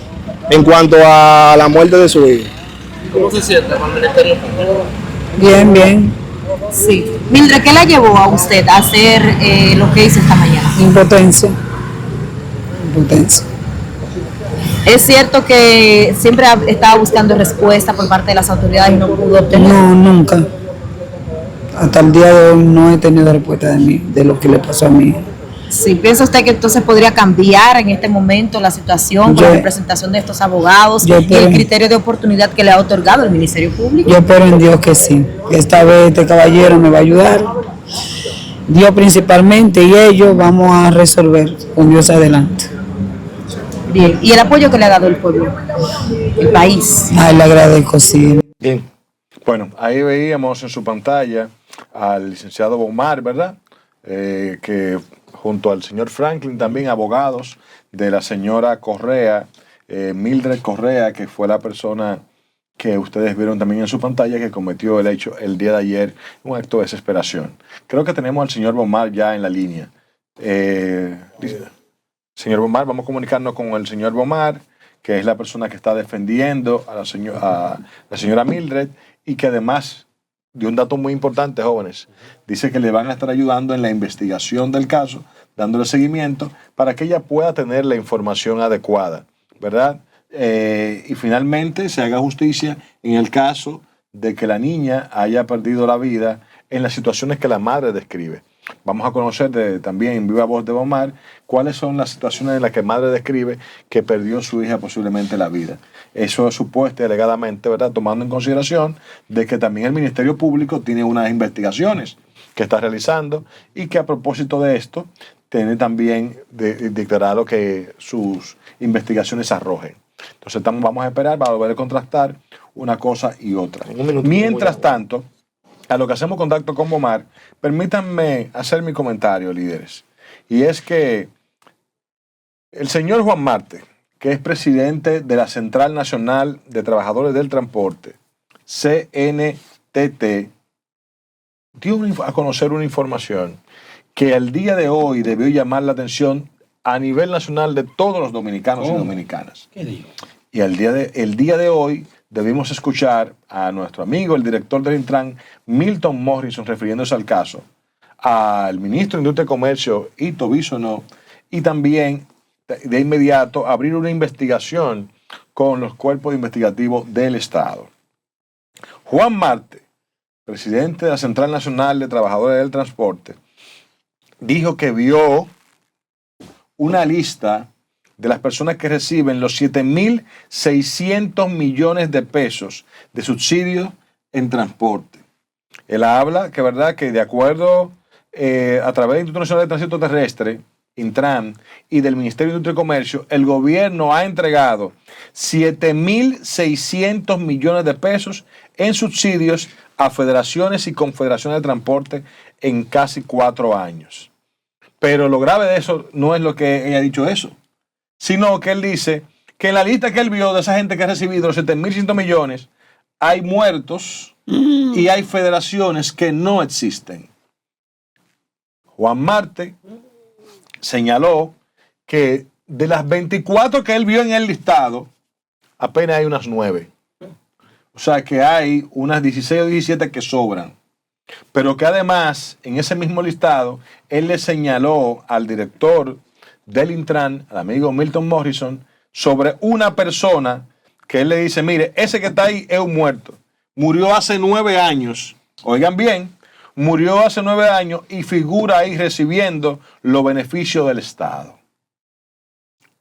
en cuanto a la muerte de su hijo. ¿Cómo se siente con el Ministerio Público? Bien, bien. Sí. Mildred, ¿qué la llevó a usted a hacer lo que hizo esta mañana? Impotencia. Impotencia. ¿Es cierto que siempre estaba buscando respuesta por parte de las autoridades y no pudo obtener? No, nunca. Hasta el día de hoy no he tenido respuesta de lo que le pasó a mí. Sí, ¿piensa usted que entonces podría cambiar en este momento la situación con la representación de estos abogados y el criterio de oportunidad que le ha otorgado el Ministerio Público? Yo espero en Dios que sí. Esta vez este caballero me va a ayudar. Dios principalmente y ellos vamos a resolver con Dios adelante. Bien, ¿y el apoyo que le ha dado el pueblo, el país? Ay, le agradezco, sí. Bien. Bueno, ahí veíamos en su pantalla al licenciado Bomar, ¿verdad? Que junto al señor Franklin, también abogados de la señora Correa, Mildred Correa, que fue la persona que ustedes vieron también en su pantalla, que cometió el hecho el día de ayer, un acto de desesperación. Creo que tenemos al señor Bomar ya en la línea. Señor Bomar, vamos a comunicarnos con el señor Bomar, que es la persona que está defendiendo a la señora Mildred y que además dio un dato muy importante, jóvenes. Dice que le van a estar ayudando en la investigación del caso, dándole seguimiento para que ella pueda tener la información adecuada, ¿verdad? Y finalmente se haga justicia en el caso de que la niña haya perdido la vida en las situaciones que la madre describe. Vamos a conocer también en viva voz de Bomar cuáles son las situaciones en las que madre describe que perdió su hija posiblemente la vida. Eso es supuesto y alegadamente, ¿verdad? Tomando en consideración de que también el Ministerio Público tiene unas investigaciones que está realizando y que a propósito de esto tiene también declarado que sus investigaciones arrojen. Entonces vamos a esperar para volver a contrastar una cosa y otra. Mientras tanto, a lo que hacemos contacto con Bomar, permítanme hacer mi comentario, líderes. Y es que el señor Juan Marte, que es presidente de la Central Nacional de Trabajadores del Transporte, CNTT, dio a conocer una información que al día de hoy debió llamar la atención a nivel nacional de todos los dominicanos y dominicanas. ¿Qué digo? Y el día de hoy debimos escuchar a nuestro amigo, el director del Intran, Milton Morrison, refiriéndose al caso, al ministro de Industria y Comercio, Ito Bisonó, y también de inmediato abrir una investigación con los cuerpos investigativos del Estado. Juan Marte, presidente de la Central Nacional de Trabajadores del Transporte, dijo que vio una lista de las personas que reciben los 7.600 millones de pesos de subsidios en transporte. Él habla que, ¿verdad?, que de acuerdo a través del Instituto Nacional de Tránsito Terrestre, Intran, y del Ministerio de Industria y Comercio, el gobierno ha entregado 7.600 millones de pesos en subsidios a federaciones y confederaciones de transporte en casi 4 años. Pero lo grave de eso no es lo que ella ha dicho eso, sino que él dice que en la lista que él vio de esa gente que ha recibido los 7.100 millones, hay muertos y hay federaciones que no existen. Juan Marte señaló que de las 24 que él vio en el listado, apenas hay unas 9. O sea que hay unas 16 o 17 que sobran. Pero que además, en ese mismo listado, él le señaló al director del Intran, al amigo Milton Morrison, sobre una persona que él le dice, mire, ese que está ahí es un muerto. Murió hace 9 años. Oigan bien, murió hace 9 años y figura ahí recibiendo los beneficios del Estado.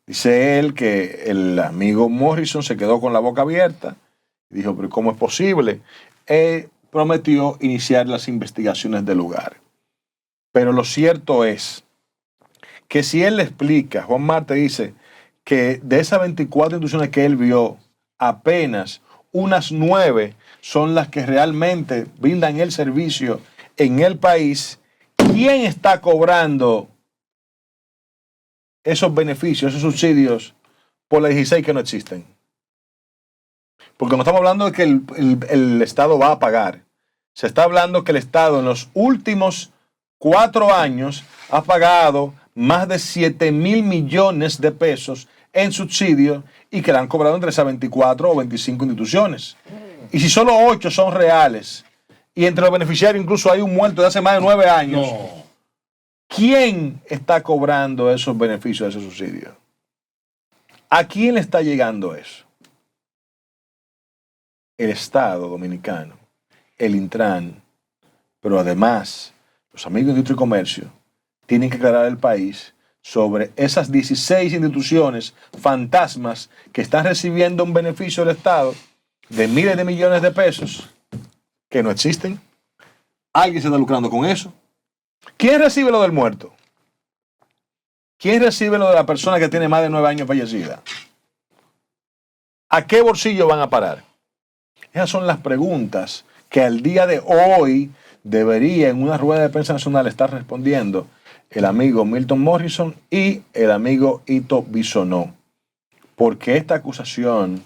Dice él que el amigo Morrison se quedó con la boca abierta. Dijo, pero ¿cómo es posible? Prometió iniciar las investigaciones del lugar. Pero lo cierto es que si él le explica, Juan Marte dice que de esas 24 instituciones que él vio, apenas unas 9 son las que realmente brindan el servicio en el país, ¿quién está cobrando esos beneficios, esos subsidios por la 16 que no existen? Porque no estamos hablando de que el Estado va a pagar. Se está hablando que el Estado en los últimos 4 años ha pagado más de 7,000 millones de pesos en subsidios y que le han cobrado entre esas 24 o 25 instituciones. Y si solo 8 son reales y entre los beneficiarios incluso hay un muerto de hace más de 9 años, ¿quién está cobrando esos beneficios, esos subsidios? ¿A quién le está llegando eso? El Estado dominicano, el Intran, pero además los amigos de Industria y Comercio tienen que aclarar al país sobre esas 16 instituciones fantasmas que están recibiendo un beneficio del Estado de miles de millones de pesos que no existen. ¿Alguien se está lucrando con eso? ¿Quién recibe lo del muerto? ¿Quién recibe lo de la persona que tiene más de 9 años fallecida? ¿A qué bolsillo van a parar? Esas son las preguntas que al día de hoy debería en una rueda de prensa nacional estar respondiendo el amigo Milton Morrison y el amigo Ito Bisonó. Porque esta acusación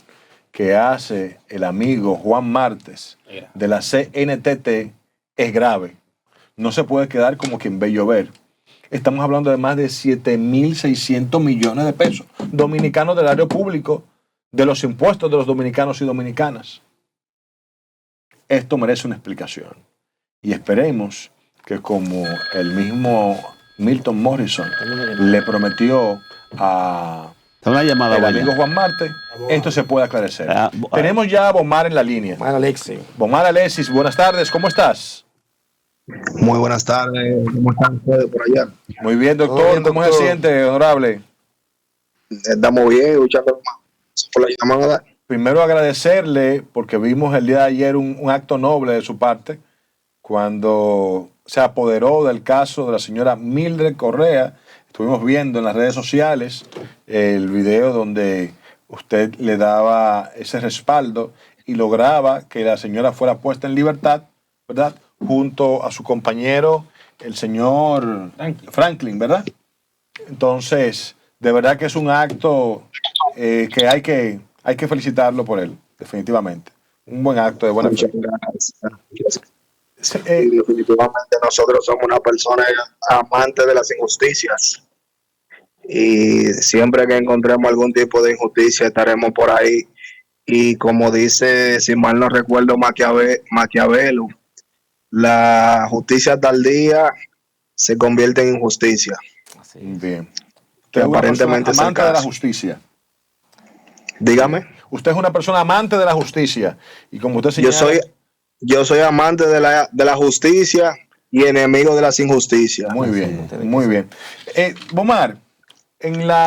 que hace el amigo Juan Martes de la CNTT es grave. No se puede quedar como quien ve llover. Estamos hablando de más de 7,600 millones de pesos dominicanos del erario público, de los impuestos de los dominicanos y dominicanas. Esto merece una explicación. Y esperemos que como el mismo Milton Morrison le prometió a el amigo Juan Marte, esto se puede aclarecer. Tenemos ya a Bomar en la línea. Bomar Alexis, buenas tardes, ¿cómo estás? Muy buenas tardes, ¿cómo están ustedes por allá? Muy bien, doctor, ¿cómo se siente, honorable? Estamos bien, luchando por la llamada. Primero agradecerle, porque vimos el día de ayer un acto noble de su parte, cuando se apoderó del caso de la señora Mildred Correa. Estuvimos viendo en las redes sociales el video donde usted le daba ese respaldo y lograba que la señora fuera puesta en libertad, ¿verdad? Junto a su compañero, el señor Franklin, ¿verdad? Entonces, de verdad que es un acto que hay que felicitarlo por él, definitivamente. Un buen acto de buena fe. Gracias. Definitivamente nosotros somos una persona amante de las injusticias y siempre que encontremos algún tipo de injusticia estaremos por ahí. Y como dice, si mal no recuerdo, Maquiavelo, la justicia tardía se convierte en injusticia. Bien. Que aparentemente es amante de la justicia. Dígame. Usted es una persona amante de la justicia y como usted señala, yo soy amante de la justicia y enemigo de las injusticias. Muy bien, muy bien. Bomar,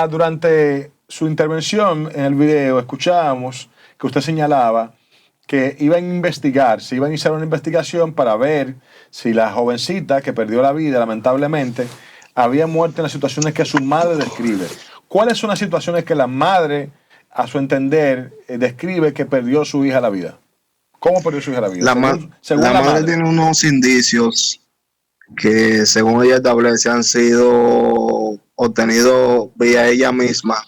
durante su intervención en el video escuchábamos que usted señalaba que iban a investigar, se iba a iniciar una investigación para ver si la jovencita que perdió la vida lamentablemente había muerto en las situaciones que su madre describe. ¿Cuáles son las situaciones que la madre, a su entender, describe que perdió su hija la vida? ¿Cómo perdió su hija la vida? La madre tiene unos indicios que, según ella establece, han sido obtenidos vía ella misma,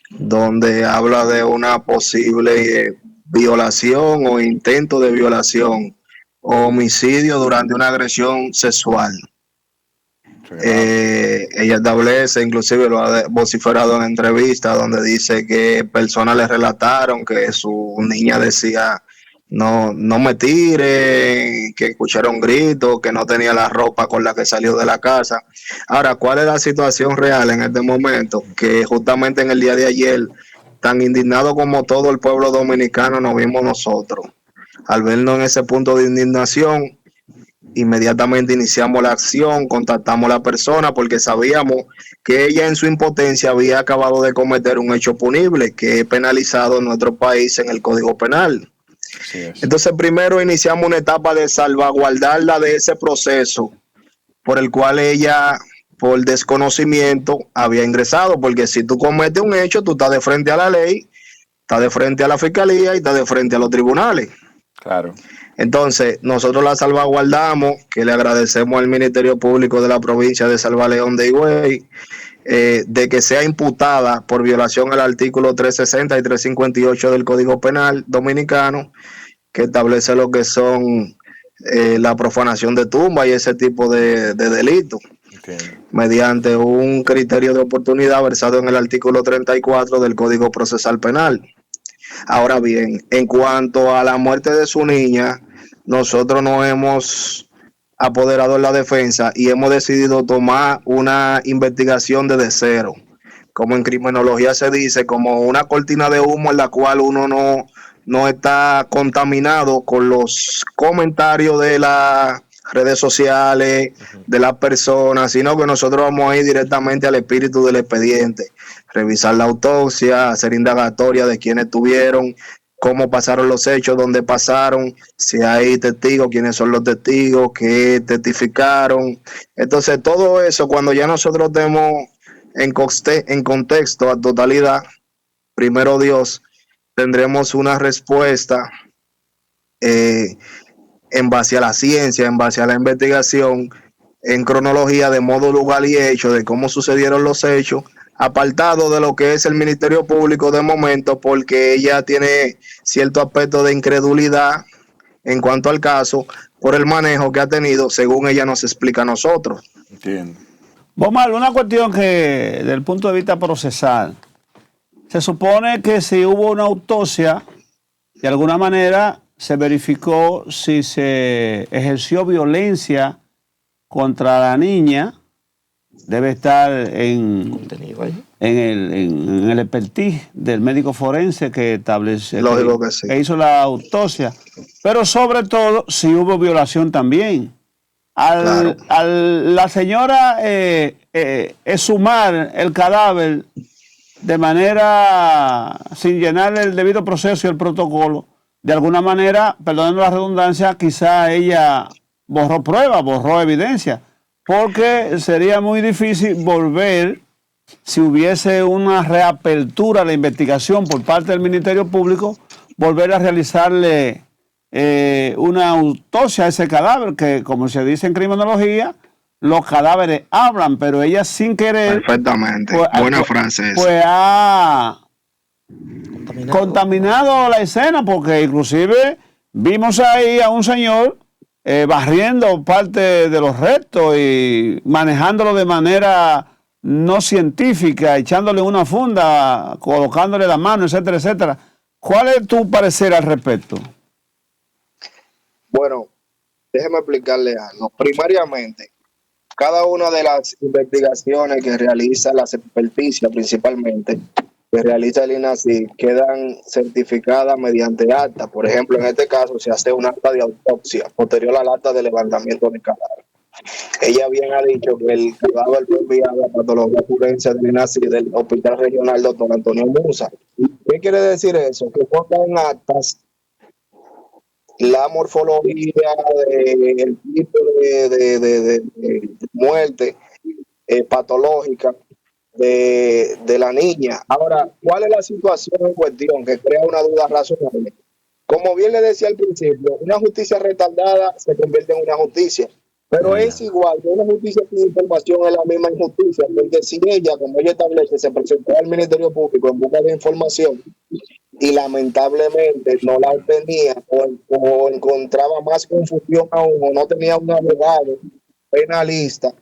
donde habla de una posible violación o intento de violación o homicidio durante una agresión sexual. Ella establece, inclusive lo ha vociferado en entrevistas, donde dice que personas le relataron que su niña decía: no me tire, que escucharon gritos, que no tenía la ropa con la que salió de la casa. Ahora, ¿cuál es la situación real en este momento? Que justamente en el día de ayer, tan indignado como todo el pueblo dominicano nos vimos nosotros. Al vernos en ese punto de indignación, inmediatamente iniciamos la acción, contactamos a la persona porque sabíamos que ella en su impotencia había acabado de cometer un hecho punible que es penalizado en nuestro país en el Código Penal. Entonces primero iniciamos una etapa de salvaguardarla de ese proceso por el cual ella, por desconocimiento, había ingresado, porque si tú cometes un hecho, tú estás de frente a la ley, estás de frente a la fiscalía y estás de frente a los tribunales. Claro. Entonces, nosotros la salvaguardamos, que le agradecemos al Ministerio Público de la provincia de Salvaleón de Higüey, de que sea imputada por violación al artículo 360 y 358 del Código Penal Dominicano, que establece lo que son la profanación de tumba y ese tipo de delitos, mediante un criterio de oportunidad versado en el artículo 34 del Código Procesal Penal. Ahora bien, en cuanto a la muerte de su niña, nosotros nos hemos apoderado en la defensa y hemos decidido tomar una investigación desde cero, como en criminología se dice, como una cortina de humo en la cual uno no está contaminado con los comentarios de las redes sociales, de las personas, sino que nosotros vamos a ir directamente al espíritu del expediente, revisar la autopsia, hacer indagatoria de quiénes tuvieron, cómo pasaron los hechos, dónde pasaron, si hay testigos, quiénes son los testigos, qué testificaron. Entonces, todo eso, cuando ya nosotros tenemos en contexto a totalidad, primero Dios, tendremos una respuesta en base a la ciencia, en base a la investigación, en cronología de modo, lugar y hecho, de cómo sucedieron los hechos, apartado de lo que es el Ministerio Público de momento, porque ella tiene cierto aspecto de incredulidad en cuanto al caso, por el manejo que ha tenido, según ella nos explica a nosotros. Entiendo. Bomar, una cuestión que, desde el punto de vista procesal, se supone que si hubo una autopsia, de alguna manera se verificó si se ejerció violencia contra la niña, debe estar en el expertise del médico forense que establece, que hizo la autopsia, pero sobre todo si hubo violación también. Al la señora exhumar el cadáver de manera sin llenar el debido proceso y el protocolo, de alguna manera, perdónenme la redundancia, quizá ella borró pruebas, borró evidencia, porque sería muy difícil volver, si hubiese una reapertura de la investigación por parte del Ministerio Público, volver a realizarle una autopsia a ese cadáver, que como se dice en criminología, los cadáveres hablan, pero ella sin querer... Perfectamente, pues, buena frase esa. Pues ha contaminado la escena, porque inclusive vimos ahí a un señor barriendo parte de los restos y manejándolo de manera no científica, echándole una funda, colocándole la mano, etcétera, etcétera. ¿Cuál es tu parecer al respecto? Bueno, déjeme explicarle algo. Primariamente, cada una de las investigaciones que realiza la experticia, principalmente, que realiza el INACI, quedan certificadas mediante acta. Por ejemplo, en este caso se hace un acta de autopsia posterior al acta de levantamiento de cadáver. Ella bien ha dicho que el cadáver fue enviado a patología forense del INACI del Hospital Regional Dr. Antonio Musa. ¿Qué quiere decir eso? Que pongan en actas la morfología del tipo de muerte patológica de la niña. Ahora, ¿cuál es la situación en cuestión que crea una duda razonable? Como bien le decía al principio, una justicia retardada se convierte en una justicia, pero es igual que una justicia sin información, es la misma injusticia, porque si ella, como ella establece, se presentó al Ministerio Público en busca de información y lamentablemente no la obtenía o encontraba más confusión aún, o no tenía un abogado penalista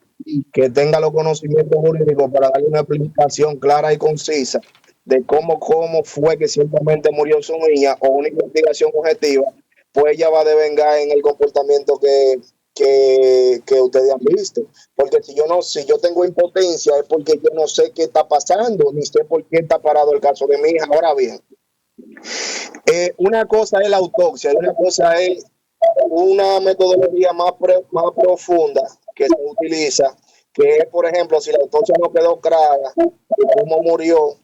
que tenga los conocimientos jurídicos para darle una explicación clara y concisa de cómo fue que ciertamente murió su niña, o una investigación objetiva, pues ella va a devengar en el comportamiento que ustedes han visto. Porque si yo tengo impotencia es porque yo no sé qué está pasando, ni sé por qué está parado el caso de mi hija. Ahora bien, una cosa es la autopsia y una cosa es una metodología más profunda que se utiliza, que es, por ejemplo, si la autopsia no quedó clara cómo murió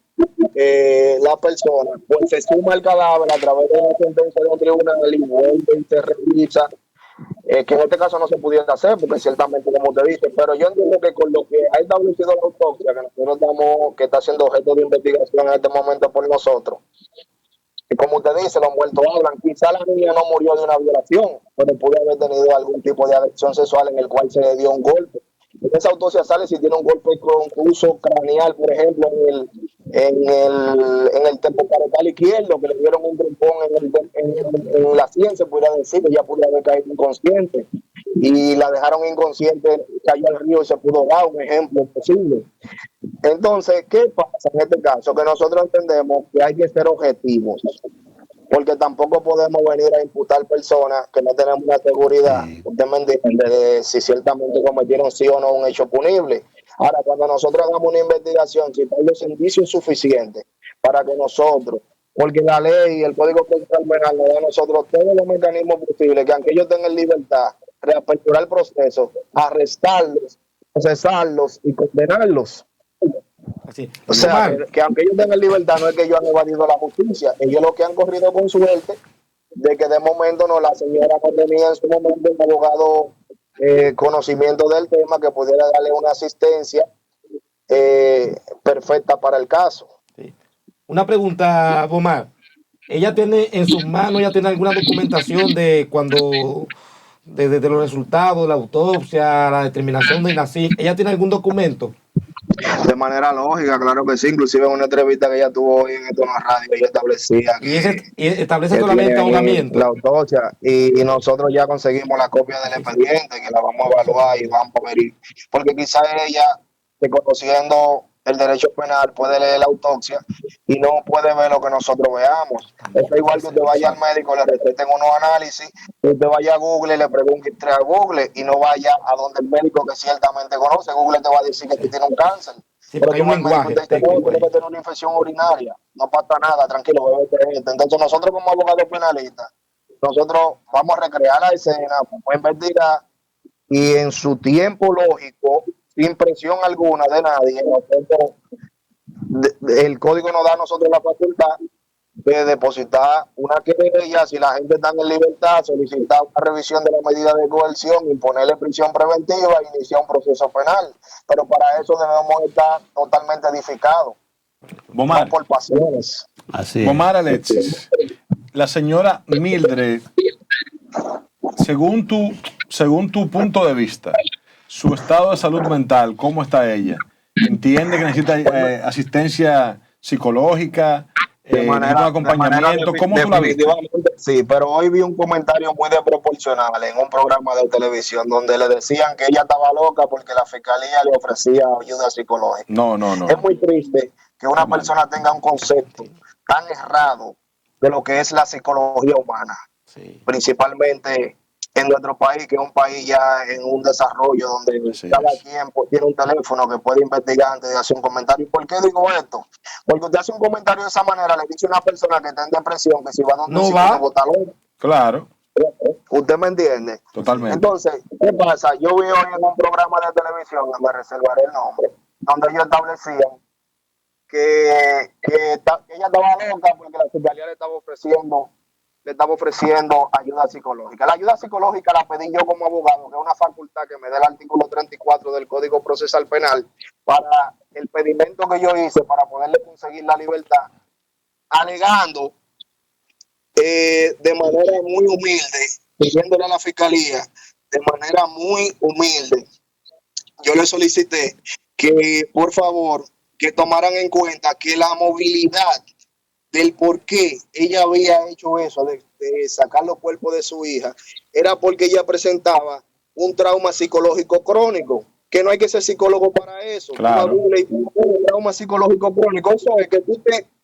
la persona, pues se suma el cadáver a través de una sentencia de un tribunal y se revisa, que en este caso no se pudiera hacer, porque ciertamente, como te dice, pero yo entiendo que con lo que ha establecido la autopsia, que nosotros que está siendo objeto de investigación en este momento por nosotros, como usted dice, los muertos hablan. Quizá la niña no murió de una violación, pero pudo haber tenido algún tipo de agresión sexual en el cual se le dio un golpe. En esa autopsia sale si tiene un golpe concluso craneal, por ejemplo, en el tempoparietal izquierdo, que le dieron un trompón en la sien, se podría decir, que ya pudo haber caído inconsciente. Y la dejaron inconsciente, cayó al río y se pudo dar, un ejemplo posible. Entonces, ¿qué pasa en este caso? Que nosotros entendemos que hay que ser objetivos, porque tampoco podemos venir a imputar personas que no tenemos una seguridad, usted me entiende, de si ciertamente cometieron sí o no un hecho punible. Ahora, cuando nosotros hagamos una investigación, si hay los indicios suficientes para que nosotros, porque la ley y el Código Procesal Penal nos da a nosotros todos los mecanismos posibles, que aunque ellos tengan libertad, reaperturar el proceso, arrestarlos, procesarlos y condenarlos. Así. O sea, que aunque ellos tengan libertad, no es que ellos han evadido la justicia. Ellos lo que han corrido con suerte de que de momento no, la señora no tenía en su momento un abogado conocimiento del tema que pudiera darle una asistencia perfecta para el caso. Sí. Una pregunta, Bomar. ¿Ella tiene en sus manos, ella tiene alguna documentación de cuando, de los resultados, la autopsia, la determinación de NACIC? ¿Ella tiene algún documento? De manera lógica, claro que sí. Inclusive en una entrevista que ella tuvo hoy en esto en la radio, ella establecía y establece solamente ahogamiento. La autopsia, y nosotros ya conseguimos la copia del expediente, que la vamos a evaluar y vamos a ver, porque quizás ella, conociendo el derecho penal, puede leer la autopsia y no puede ver lo que nosotros veamos. Es igual que usted vaya al médico, le receten unos análisis, usted vaya a Google y le pregunte a Google y no vaya a donde el médico que ciertamente conoce. Google te va a decir que tú tienes un cáncer. Sí, pero hay un lenguaje. Usted tiene que tener una infección urinaria. No pasa nada, tranquilo, bebé. Entonces nosotros como abogados penalistas, nosotros vamos a recrear la escena, vamos a investigar y en su tiempo lógico, sin presión alguna de nadie, nosotros, el código nos da a nosotros la facultad de depositar una querella, si la gente está en libertad, solicitar una revisión de la medida de coerción, imponerle prisión preventiva e iniciar un proceso penal. Pero para eso debemos estar totalmente edificados, Bomar, no por pasiones. Así Bomar Alexis, la señora Mildred, según tu punto de vista, su estado de salud mental, ¿cómo está ella? ¿Entiende que necesita asistencia psicológica? Un acompañamiento, ¿cómo tú la viste? Sí, pero hoy vi un comentario muy desproporcional en un programa de televisión donde le decían que ella estaba loca porque la fiscalía le ofrecía ayuda psicológica. No. Es muy triste que una persona tenga un concepto tan errado de lo que es la psicología humana, principalmente en nuestro país, que es un país ya en un desarrollo donde cada quien tiene un teléfono que puede investigar antes de hacer un comentario. ¿Y por qué digo esto? Porque usted hace un comentario de esa manera, le dice a una persona que está en depresión que si va donde no va. Claro. ¿Usted me entiende? Totalmente. Entonces, ¿qué pasa? Yo vi hoy en un programa de televisión, me reservaré el nombre, donde ellos establecían que ella estaba loca porque la fiscalía le estaba ofreciendo ayuda psicológica. La ayuda psicológica la pedí yo como abogado, que es una facultad que me da el artículo 34 del Código Procesal Penal para el pedimento que yo hice para poderle conseguir la libertad, alegando de manera muy humilde, pidiéndole a la fiscalía de manera muy humilde, yo le solicité que por favor que tomaran en cuenta que la movilidad del por qué ella había hecho eso, de sacar los cuerpos de su hija, era porque ella presentaba un trauma psicológico crónico, que no hay que ser psicólogo para eso. Claro. Un trauma psicológico crónico, eso es que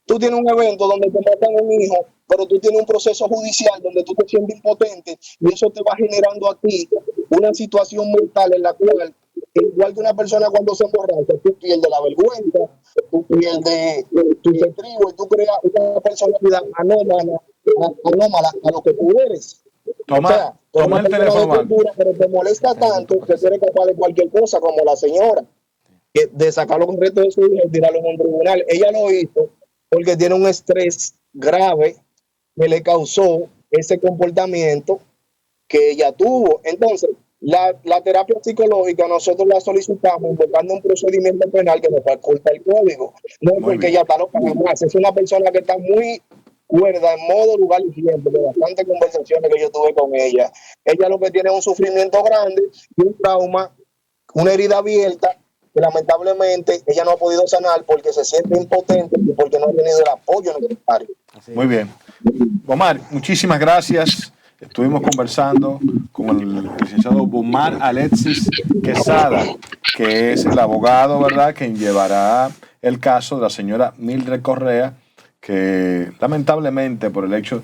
tú tienes un evento donde te matan a un hijo, pero tú tienes un proceso judicial donde tú te sientes impotente y eso te va generando a ti una situación mental en la cual, igual que una persona cuando se emborracha, tú pierdes la vergüenza, tú pierdes tu estribo y tú creas una personalidad anómala a lo que tú eres. Toma el teléfono. Pero te molesta tanto que tú eres capaz de cualquier cosa, como la señora, de sacarlo con reto de su hija y tirarlo en un tribunal. Ella lo hizo porque tiene un estrés grave que le causó ese comportamiento que ella tuvo. Entonces, la terapia psicológica nosotros la solicitamos invocando un procedimiento penal que nos faculta el código. No es porque ella está loca, jamás. Es una persona que está muy cuerda en modo, lugar y tiempo, de bastantes conversaciones que yo tuve con ella. Ella lo que tiene es un sufrimiento grande y un trauma, una herida abierta, que lamentablemente ella no ha podido sanar porque se siente impotente y porque no ha tenido el apoyo necesario. Muy bien. Bomar, muchísimas gracias. Estuvimos conversando con el licenciado Bomar Alexis Quesada, que es el abogado, ¿verdad?, quien llevará el caso de la señora Mildred Correa, que lamentablemente por un hecho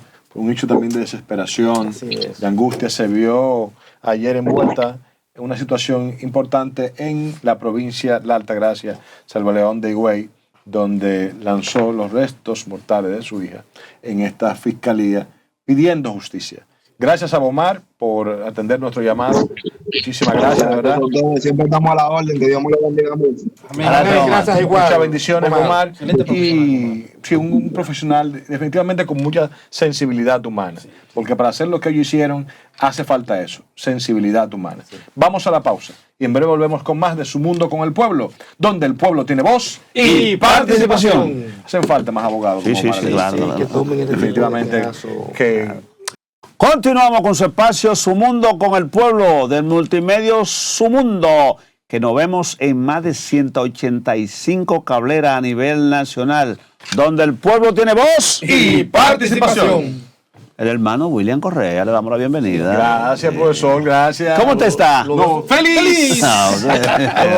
también de desesperación, de angustia, se vio ayer envuelta en una situación importante en la provincia de La Altagracia, Selva León de Higüey, donde lanzó los restos mortales de su hija en esta fiscalía pidiendo justicia. Gracias a Bomar por atender nuestro llamado. Muchísimas gracias, de verdad. Siempre estamos a la orden, que Dios me lo bendiga mucho. Amén. Gracias igual. Muchas bendiciones, Bomar. Y sí, un profesional definitivamente con mucha sensibilidad humana. Porque para hacer lo que ellos hicieron, hace falta eso, sensibilidad humana. Vamos a la pausa y en breve volvemos con más de Su Mundo con el Pueblo, donde el pueblo tiene voz y participación. Hacen falta más abogados. Sí, claro. Que tomen este Definitivamente que... Continuamos con su espacio Su Mundo con el Pueblo del multimedio Su Mundo, que nos vemos en más de 185 cableras a nivel nacional, donde el pueblo tiene voz y participación. El hermano William Correa, le damos la bienvenida. Gracias, profesor, gracias. ¿Cómo te está? ¡Feliz!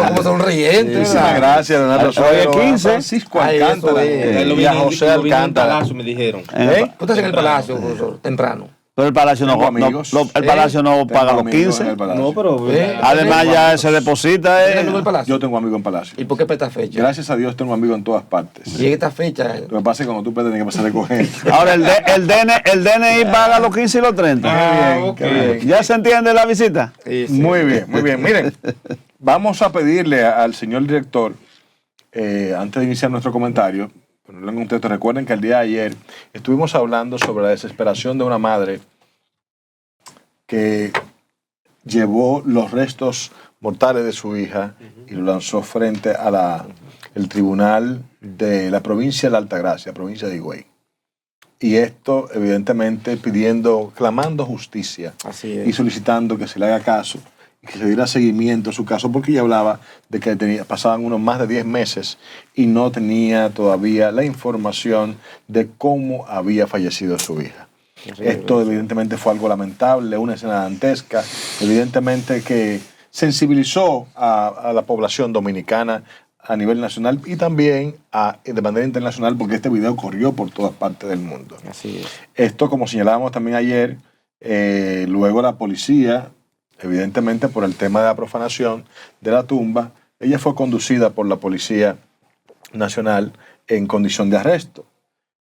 Como sonriente. Muchísimas gracias, Leonardo Hoy es 15. Francisco Alcántara y a José Alcántara. Me dijeron. ¿Tú estás en el palacio, profesor, temprano? Pero el Palacio no paga los 15. No, pero... Además ya se deposita. ¿Tienes amigo en el palacio? Yo tengo amigos en Palacio. ¿Y por qué para esta fecha? Gracias a Dios tengo amigos en todas partes. Y en esta fecha... Lo que pasa es que cuando tú puedes tener que pasar a recoger. Ahora el DNI paga los 15 y los 30. Qué bien. ¿Ya se entiende la visita? Sí. Muy bien, muy bien. Miren, vamos a pedirle al señor director, antes de iniciar nuestro comentario, ponerlo en contexto, recuerden que el día de ayer estuvimos hablando sobre la desesperación de una madre que llevó los restos mortales de su hija y lo lanzó frente a el tribunal de la provincia de La Altagracia, provincia de Higüey. Y esto, evidentemente, clamando justicia. Así es. Y solicitando que se le haga caso y que se diera seguimiento a su caso, porque ella hablaba de que pasaban unos más de 10 meses y no tenía todavía la información de cómo había fallecido su hija. Esto evidentemente fue algo lamentable, una escena dantesca, evidentemente que sensibilizó a la población dominicana a nivel nacional y también de manera internacional, porque este video corrió por todas partes del mundo. Así es. Esto, como señalábamos también ayer, luego la policía, evidentemente por el tema de la profanación de la tumba, ella fue conducida por la Policía Nacional en condición de arresto.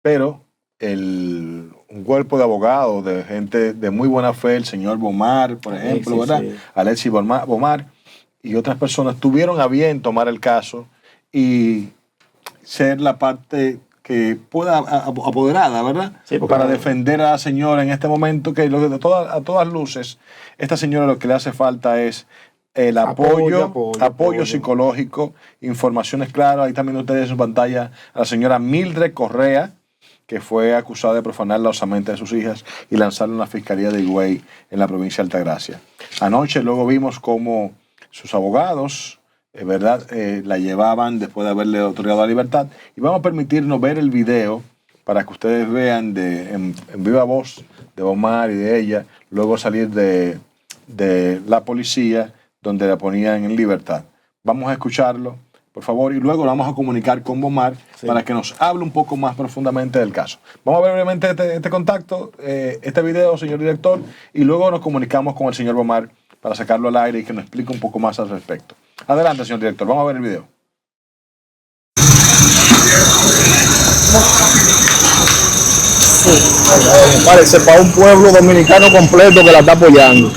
Pero un cuerpo de abogados, de gente de muy buena fe, el señor Bomar, por ejemplo, ¿verdad? Sí. Alexis Bomar y otras personas tuvieron a bien tomar el caso y ser la parte que pueda apoderada, ¿verdad? Sí, para defender a la señora en este momento, que a todas luces, esta señora lo que le hace falta es el apoyo psicológico, informaciones claras. Ahí también ustedes en su pantalla a la señora Mildred Correa, que fue acusada de profanar la osamenta de sus hijas y lanzarla en la Fiscalía de Higüey en la provincia de Altagracia. Anoche luego vimos cómo sus abogados, ¿verdad?, la llevaban después de haberle otorgado la libertad. Y vamos a permitirnos ver el video para que ustedes vean en viva voz de Omar y de ella, luego salir de la policía donde la ponían en libertad. Vamos a escucharlo, por favor, y luego vamos a comunicar con Bomar para que nos hable un poco más profundamente del caso. Vamos a ver brevemente este contacto, este video, señor director, y luego nos comunicamos con el señor Bomar para sacarlo al aire y que nos explique un poco más al respecto. Adelante, señor director, vamos a ver el video. Sí. Parece para un pueblo dominicano completo que la está apoyando.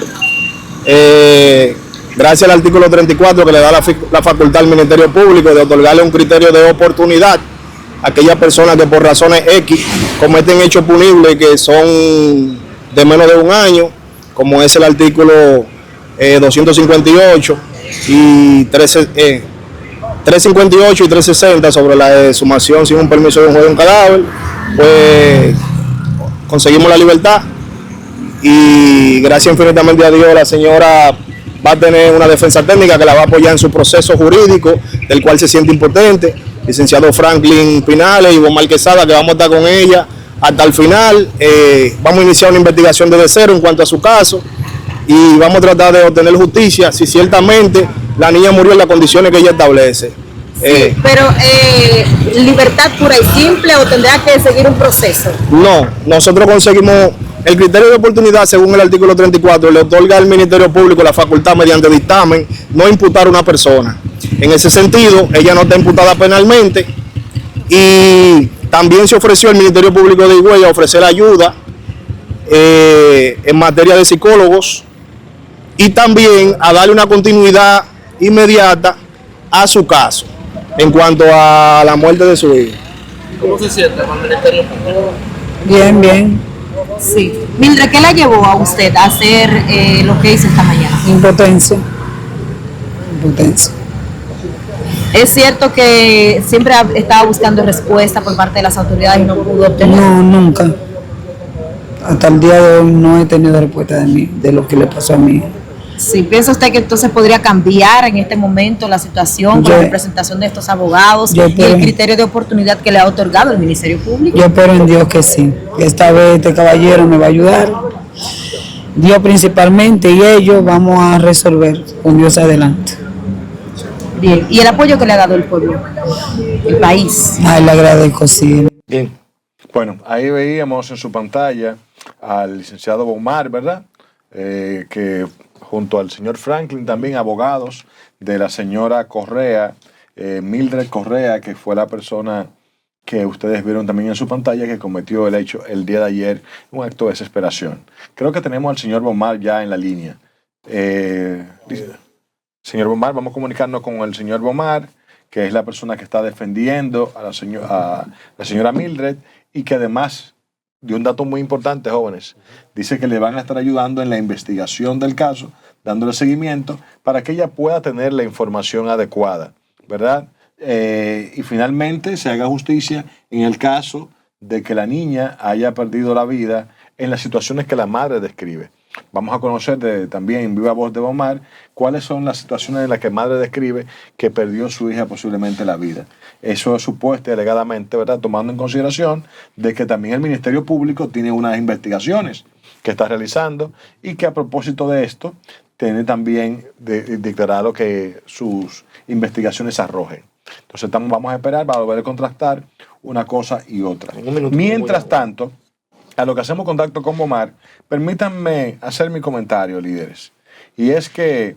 Gracias al artículo 34 que le da la facultad al Ministerio Público de otorgarle un criterio de oportunidad a aquellas personas que por razones X cometen hechos punibles que son de menos de un año, como es el artículo 258 y 358 y 360 sobre la exhumación sin un permiso de un juez de un cadáver, pues conseguimos la libertad y gracias infinitamente a Dios la señora va a tener una defensa técnica que la va a apoyar en su proceso jurídico, del cual se siente impotente. Licenciado Franklin Pinales y Bomar Quesada, que vamos a estar con ella hasta el final. Vamos a iniciar una investigación desde cero en cuanto a su caso y vamos a tratar de obtener justicia si ciertamente la niña murió en las condiciones que ella establece. Sí, pero libertad pura y simple o tendrá que seguir un proceso. No, nosotros conseguimos el criterio de oportunidad según el artículo 34, le otorga al Ministerio Público la facultad mediante dictamen no imputar a una persona. En ese sentido, ella no está imputada penalmente y también se ofreció al Ministerio Público de Higüey a ofrecer ayuda en materia de psicólogos y también a darle una continuidad inmediata a su caso en cuanto a la muerte de su hijo. ¿Cómo se siente con el Ministerio Público? Bien, bien. Sí. Mildred, ¿qué la llevó a usted a hacer lo que hizo esta mañana? Impotencia. Impotencia. ¿Es cierto que siempre estaba buscando respuesta por parte de las autoridades y no pudo obtener? No, nunca. Hasta el día de hoy no he tenido respuesta de lo que le pasó a mí. Sí, ¿piensa usted que entonces podría cambiar en este momento la situación con la representación de estos abogados y el criterio de oportunidad que le ha otorgado el Ministerio Público? Yo espero en Dios que sí, que esta vez este caballero me va a ayudar, Dios principalmente, y ellos vamos a resolver con Dios adelante. Bien, ¿y el apoyo que le ha dado el pueblo, el país? Ay, le agradezco, sí. Bien. Bueno, ahí veíamos en su pantalla al licenciado Bomar, ¿verdad? Que junto al señor Franklin, también abogados de la señora Correa, Mildred Correa, que fue la persona que ustedes vieron también en su pantalla, que cometió el hecho el día de ayer, un acto de desesperación. Creo que tenemos al señor Bomar ya en la línea. Señor Bomar, vamos a comunicarnos con el señor Bomar, que es la persona que está defendiendo a la señora Mildred y que además dio un dato muy importante, jóvenes. Dice que le van a estar ayudando en la investigación del caso, dándole seguimiento para que ella pueda tener la información adecuada, ¿verdad? Y finalmente se haga justicia en el caso de que la niña haya perdido la vida en las situaciones que la madre describe. Vamos a conocer también en viva voz de Bomar cuáles son las situaciones en las que madre describe que perdió su hija posiblemente la vida. Eso es supuesto y alegadamente, ¿verdad? Tomando en consideración de que también el Ministerio Público tiene unas investigaciones que está realizando y que a propósito de esto tiene también dictará lo que sus investigaciones arrojen. Entonces vamos a esperar para volver a contrastar una cosa y otra. Mientras tanto, a lo que hacemos contacto con Bomar, permítanme hacer mi comentario, líderes. Y es que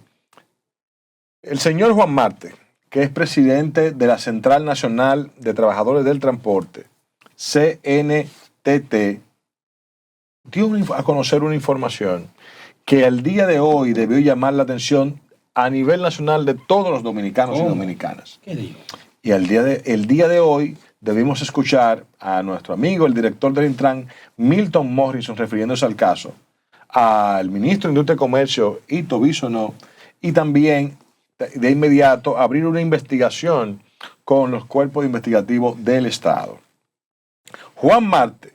el señor Juan Marte, que es presidente de la Central Nacional de Trabajadores del Transporte, CNTT, dio a conocer una información que al día de hoy debió llamar la atención a nivel nacional de todos los dominicanos y dominicanas. ¿Qué dijo? Y el día de hoy debimos escuchar a nuestro amigo, el director del Intran, Milton Morrison, refiriéndose al caso, al ministro de Industria y Comercio, Ito Bisonó, y también de inmediato abrir una investigación con los cuerpos investigativos del Estado. Juan Marte,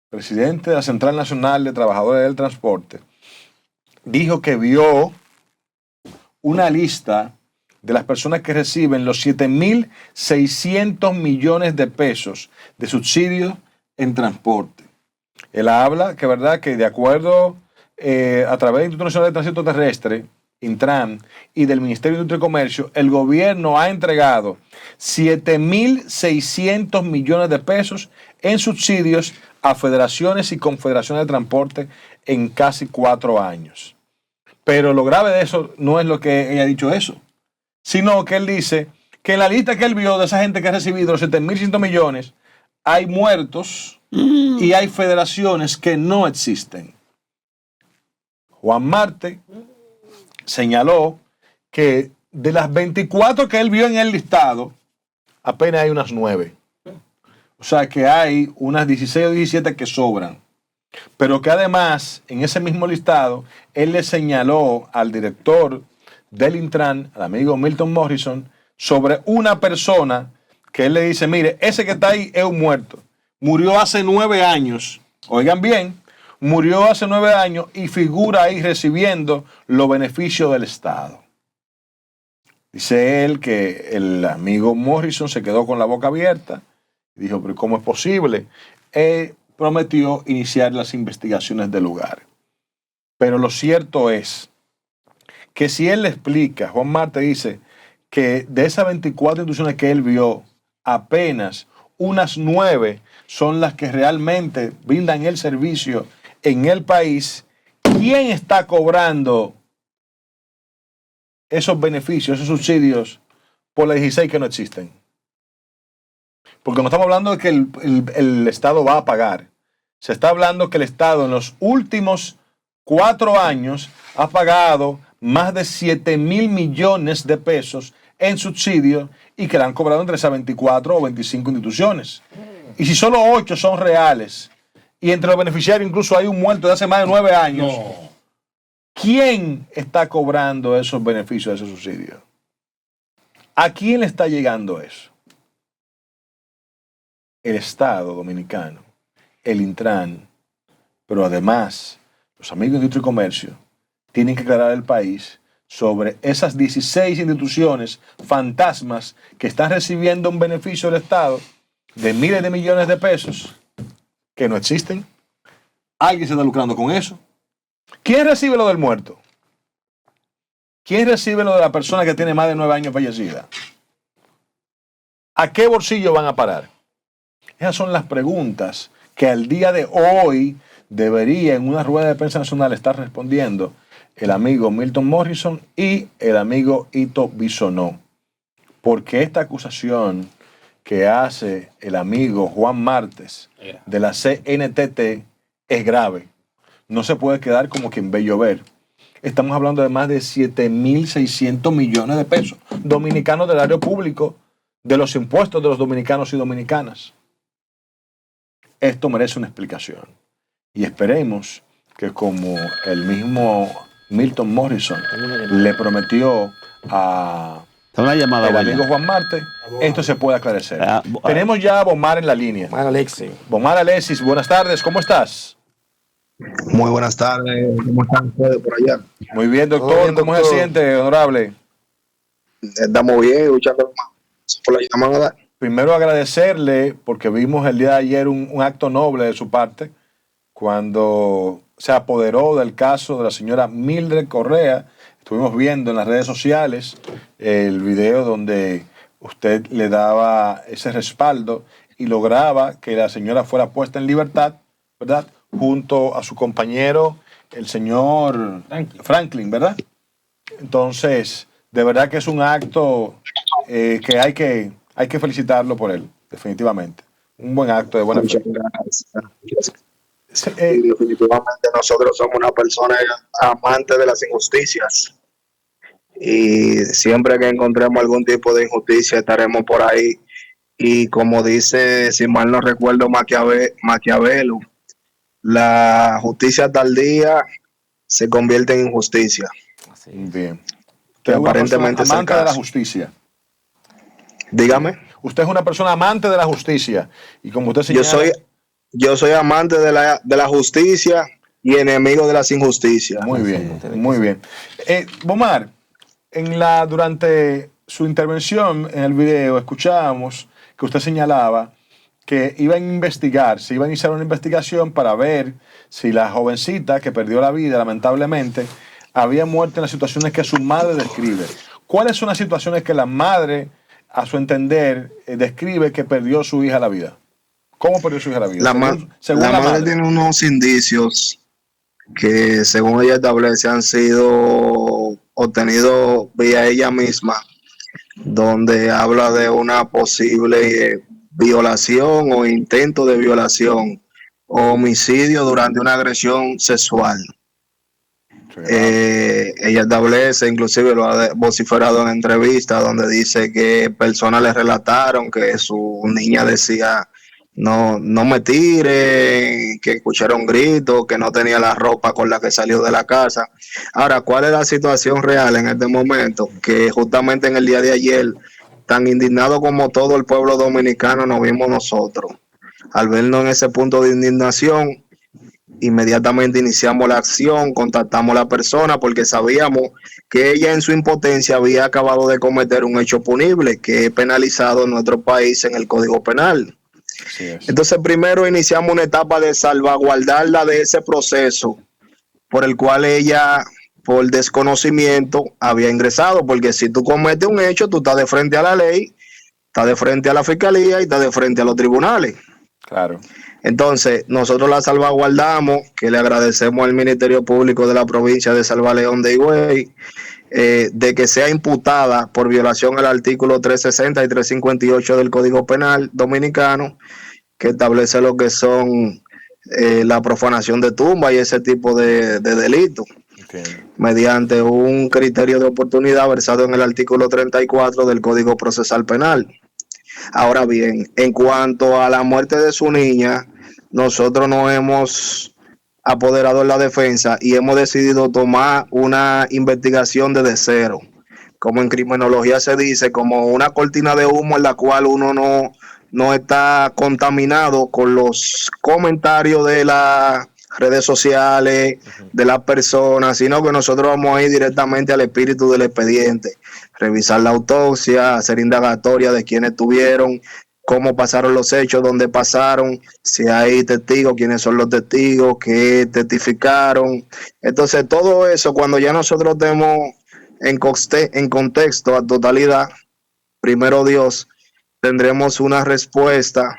presidente de la Central Nacional de Trabajadores del Transporte, dijo que vio una lista de las personas que reciben los 7.600 millones de pesos de subsidios en transporte. Él habla que, ¿verdad?, que de acuerdo a través del Instituto Nacional de Tránsito Terrestre, Intran, y del Ministerio de Industria y Comercio, el gobierno ha entregado 7.600 millones de pesos en subsidios a federaciones y confederaciones de transporte en casi 4 años. Pero lo grave de eso no es lo que ella ha dicho eso, sino que él dice que en la lista que él vio de esa gente que ha recibido los 7.100 millones, hay muertos y hay federaciones que no existen. Juan Marte señaló que de las 24 que él vio en el listado, apenas hay unas 9. O sea que hay unas 16 o 17 que sobran. Pero que además, en ese mismo listado, él le señaló al director del Intran, al amigo Milton Morrison, sobre una persona que él le dice, mire, ese que está ahí es un muerto. Murió hace 9 años oigan bien, murió hace 9 años y figura ahí recibiendo los beneficios del Estado. Dice él que el amigo Morrison se quedó con la boca abierta y dijo, pero ¿cómo es posible? Él prometió iniciar las investigaciones del lugar. Pero lo cierto es que si él le explica, Juan Marte dice que de esas 24 instituciones que él vio, apenas unas 9 son las que realmente brindan el servicio en el país. ¿Quién está cobrando esos beneficios, esos subsidios por la 16 que no existen? Porque no estamos hablando de que el Estado va a pagar. Se está hablando que el Estado en los últimos 4 años ha pagado más de 7,000 millones de pesos en subsidios y que le han cobrado entre esas 24 o 25 instituciones. Y si solo 8 son reales y entre los beneficiarios incluso hay un muerto de hace más de 9 años, ¿quién está cobrando esos beneficios de esos subsidios? ¿A quién le está llegando eso? El Estado dominicano, el Intran, pero además los amigos de Industria y Comercio tienen que aclarar al país sobre esas 16 instituciones fantasmas que están recibiendo un beneficio del Estado de miles de millones de pesos que no existen. ¿Alguien se está lucrando con eso? ¿Quién recibe lo del muerto? ¿Quién recibe lo de la persona que tiene más de 9 años fallecida? ¿A qué bolsillo van a parar? Esas son las preguntas que al día de hoy debería en una rueda de prensa nacional estar respondiendo el amigo Milton Morrison y el amigo Ito Bisonó. Porque esta acusación que hace el amigo Juan Martes de la CNTT es grave. No se puede quedar como quien ve llover. Estamos hablando de más de 7,600 millones de pesos dominicanos del erario público, de los impuestos de los dominicanos y dominicanas. Esto merece una explicación. Y esperemos que como el mismo Milton Morrison le prometió a el amigo Juan Marte, esto se puede aclarecer. Tenemos ya a Bomar en la línea. Bomar Alexis, buenas tardes, ¿cómo estás? Muy buenas tardes, ¿cómo están ustedes por allá? Muy bien, doctor, ¿cómo se siente, honorable? Estamos bien, luchando por la llamada. Primero agradecerle, porque vimos el día de ayer un acto noble de su parte, cuando se apoderó del caso de la señora Mildred Correa. Estuvimos viendo en las redes sociales el video donde usted le daba ese respaldo y lograba que la señora fuera puesta en libertad, ¿verdad? Junto a su compañero, el señor Franklin, ¿verdad? Entonces, de verdad que es un acto que hay que felicitarlo por él, definitivamente. Un buen acto de buena fe. Definitivamente nosotros somos una persona amante de las injusticias y siempre que encontremos algún tipo de injusticia estaremos por ahí. Y como dice, si mal no recuerdo, Maquiavelo, la justicia tardía se convierte en injusticia. Bien. Que aparentemente es amante de la justicia. Dígame. Usted es una persona amante de la justicia y como usted señala, yo soy amante de la justicia y enemigo de las injusticias. Muy bien, muy bien. Bomar, durante su intervención en el video escuchábamos que usted señalaba que iban a investigar, se iba a iniciar una investigación para ver si la jovencita que perdió la vida lamentablemente había muerto en las situaciones que su madre describe. ¿Cuáles son las situaciones que la madre, a su entender, describe que perdió su hija la vida? ¿Cómo perdió su hija la vida? La madre tiene unos indicios que, según ella establece, han sido obtenidos vía ella misma, donde habla de una posible violación o intento de violación o homicidio durante una agresión sexual. Ella establece, inclusive lo ha vociferado en entrevistas, donde dice que personas le relataron que su niña decía: no me tiren, que escucharon gritos, que no tenía la ropa con la que salió de la casa. Ahora, ¿cuál es la situación real en este momento? Que justamente en el día de ayer, tan indignado como todo el pueblo dominicano nos vimos nosotros, al vernos en ese punto de indignación, inmediatamente iniciamos la acción, contactamos a la persona porque sabíamos que ella en su impotencia había acabado de cometer un hecho punible que es penalizado en nuestro país en el Código Penal. Entonces primero iniciamos una etapa de salvaguardarla de ese proceso por el cual ella, por desconocimiento, había ingresado, porque si tú cometes un hecho, tú estás de frente a la ley, estás de frente a la fiscalía y estás de frente a los tribunales. Claro. Entonces, nosotros la salvaguardamos, que le agradecemos al Ministerio Público de la provincia de Salvaleón de Higüey, de que sea imputada por violación al artículo 360 y 358 del Código Penal Dominicano, que establece lo que son la profanación de tumba y ese tipo de delitos, mediante un criterio de oportunidad versado en el artículo 34 del Código Procesal Penal. Ahora bien, en cuanto a la muerte de su niña, nosotros nos hemos apoderado en la defensa y hemos decidido tomar una investigación desde cero, como en criminología se dice, como una cortina de humo en la cual uno no está contaminado con los comentarios de las redes sociales, de las personas, sino que nosotros vamos a ir directamente al espíritu del expediente, revisar la autopsia, hacer indagatoria de quiénes tuvieron, cómo pasaron los hechos, dónde pasaron, si hay testigos, quiénes son los testigos, qué testificaron. Entonces todo eso, cuando ya nosotros tenemos en contexto a totalidad, primero Dios, tendremos una respuesta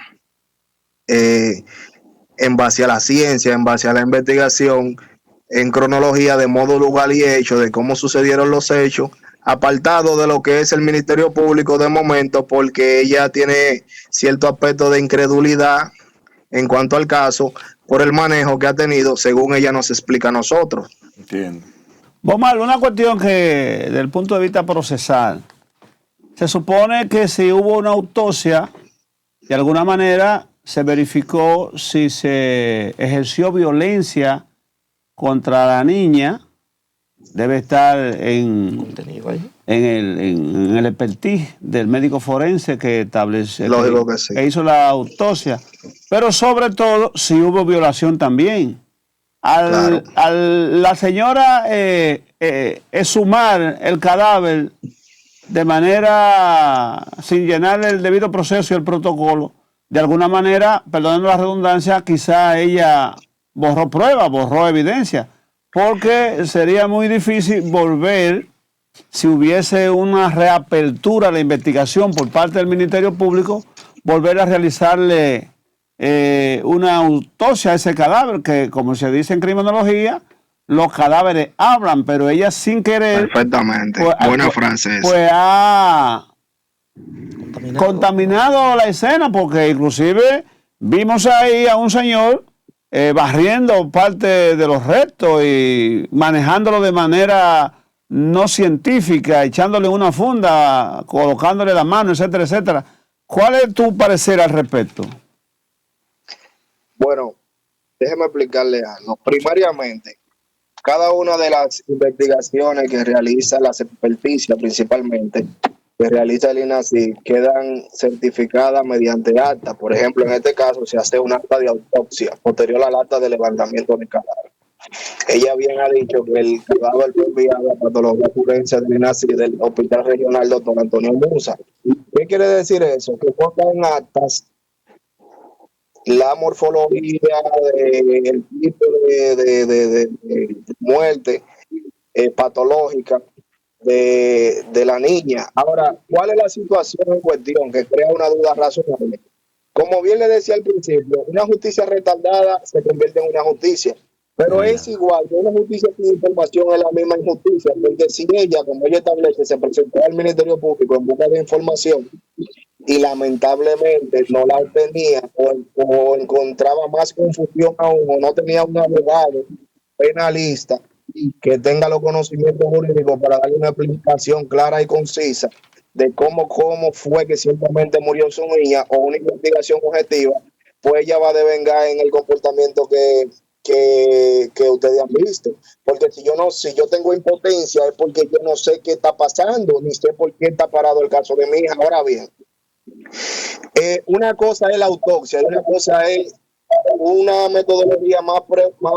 en base a la ciencia, en base a la investigación, en cronología de modo, lugar y hecho, de cómo sucedieron los hechos, apartado de lo que es el Ministerio Público de momento, porque ella tiene cierto aspecto de incredulidad en cuanto al caso, por el manejo que ha tenido, según ella nos explica a nosotros. Entiendo. Bomar, una cuestión que, desde el punto de vista procesal, se supone que si hubo una autopsia, de alguna manera se verificó si se ejerció violencia contra la niña, debe estar en el expertise del médico forense que establece, que hizo la autopsia, pero sobre todo si hubo violación también. Al la señora exhumar el cadáver de manera sin llenar el debido proceso y el protocolo, de alguna manera, perdonando la redundancia, quizá ella borró pruebas, borró evidencia, porque sería muy difícil volver, si hubiese una reapertura a la investigación por parte del Ministerio Público, volver a realizarle una autopsia a ese cadáver, que como se dice en criminología, los cadáveres hablan, pero ella sin querer... Perfectamente, buena frase. Pues ha contaminado la escena, porque inclusive vimos ahí a un señor barriendo parte de los restos y manejándolo de manera no científica, echándole una funda, colocándole la mano, etcétera, etcétera. ¿Cuál es tu parecer al respecto? Bueno, déjeme explicarle algo. Primariamente, cada una de las investigaciones que realiza la experticia, principalmente, que realiza el INACI, quedan certificadas mediante acta. Por ejemplo, en este caso se hace un acta de autopsia posterior al acta de levantamiento de cadáver. Ella bien ha dicho que el cadáver fue enviado a patología forense del INACI del Hospital Regional Dr. Antonio Musa. ¿Qué quiere decir eso? Que pongan actas la morfología del tipo de muerte patológica de la niña. Ahora, ¿cuál es la situación en cuestión que crea una duda razonable? Como bien le decía al principio, una justicia retardada se convierte en una justicia, pero es igual que una justicia sin información, es la misma injusticia, porque si ella, como ella establece, se presentó al Ministerio Público en busca de información y lamentablemente no la obtenía o encontraba más confusión aún, o no tenía un abogado penalista que tenga los conocimientos jurídicos para darle una explicación clara y concisa de cómo fue que ciertamente murió su niña, o una investigación objetiva, pues ella va a devengar en el comportamiento que ustedes han visto. Porque si yo tengo impotencia es porque yo no sé qué está pasando, ni sé por qué está parado el caso de mi hija. Ahora bien, una cosa es la autopsia y una cosa es una metodología más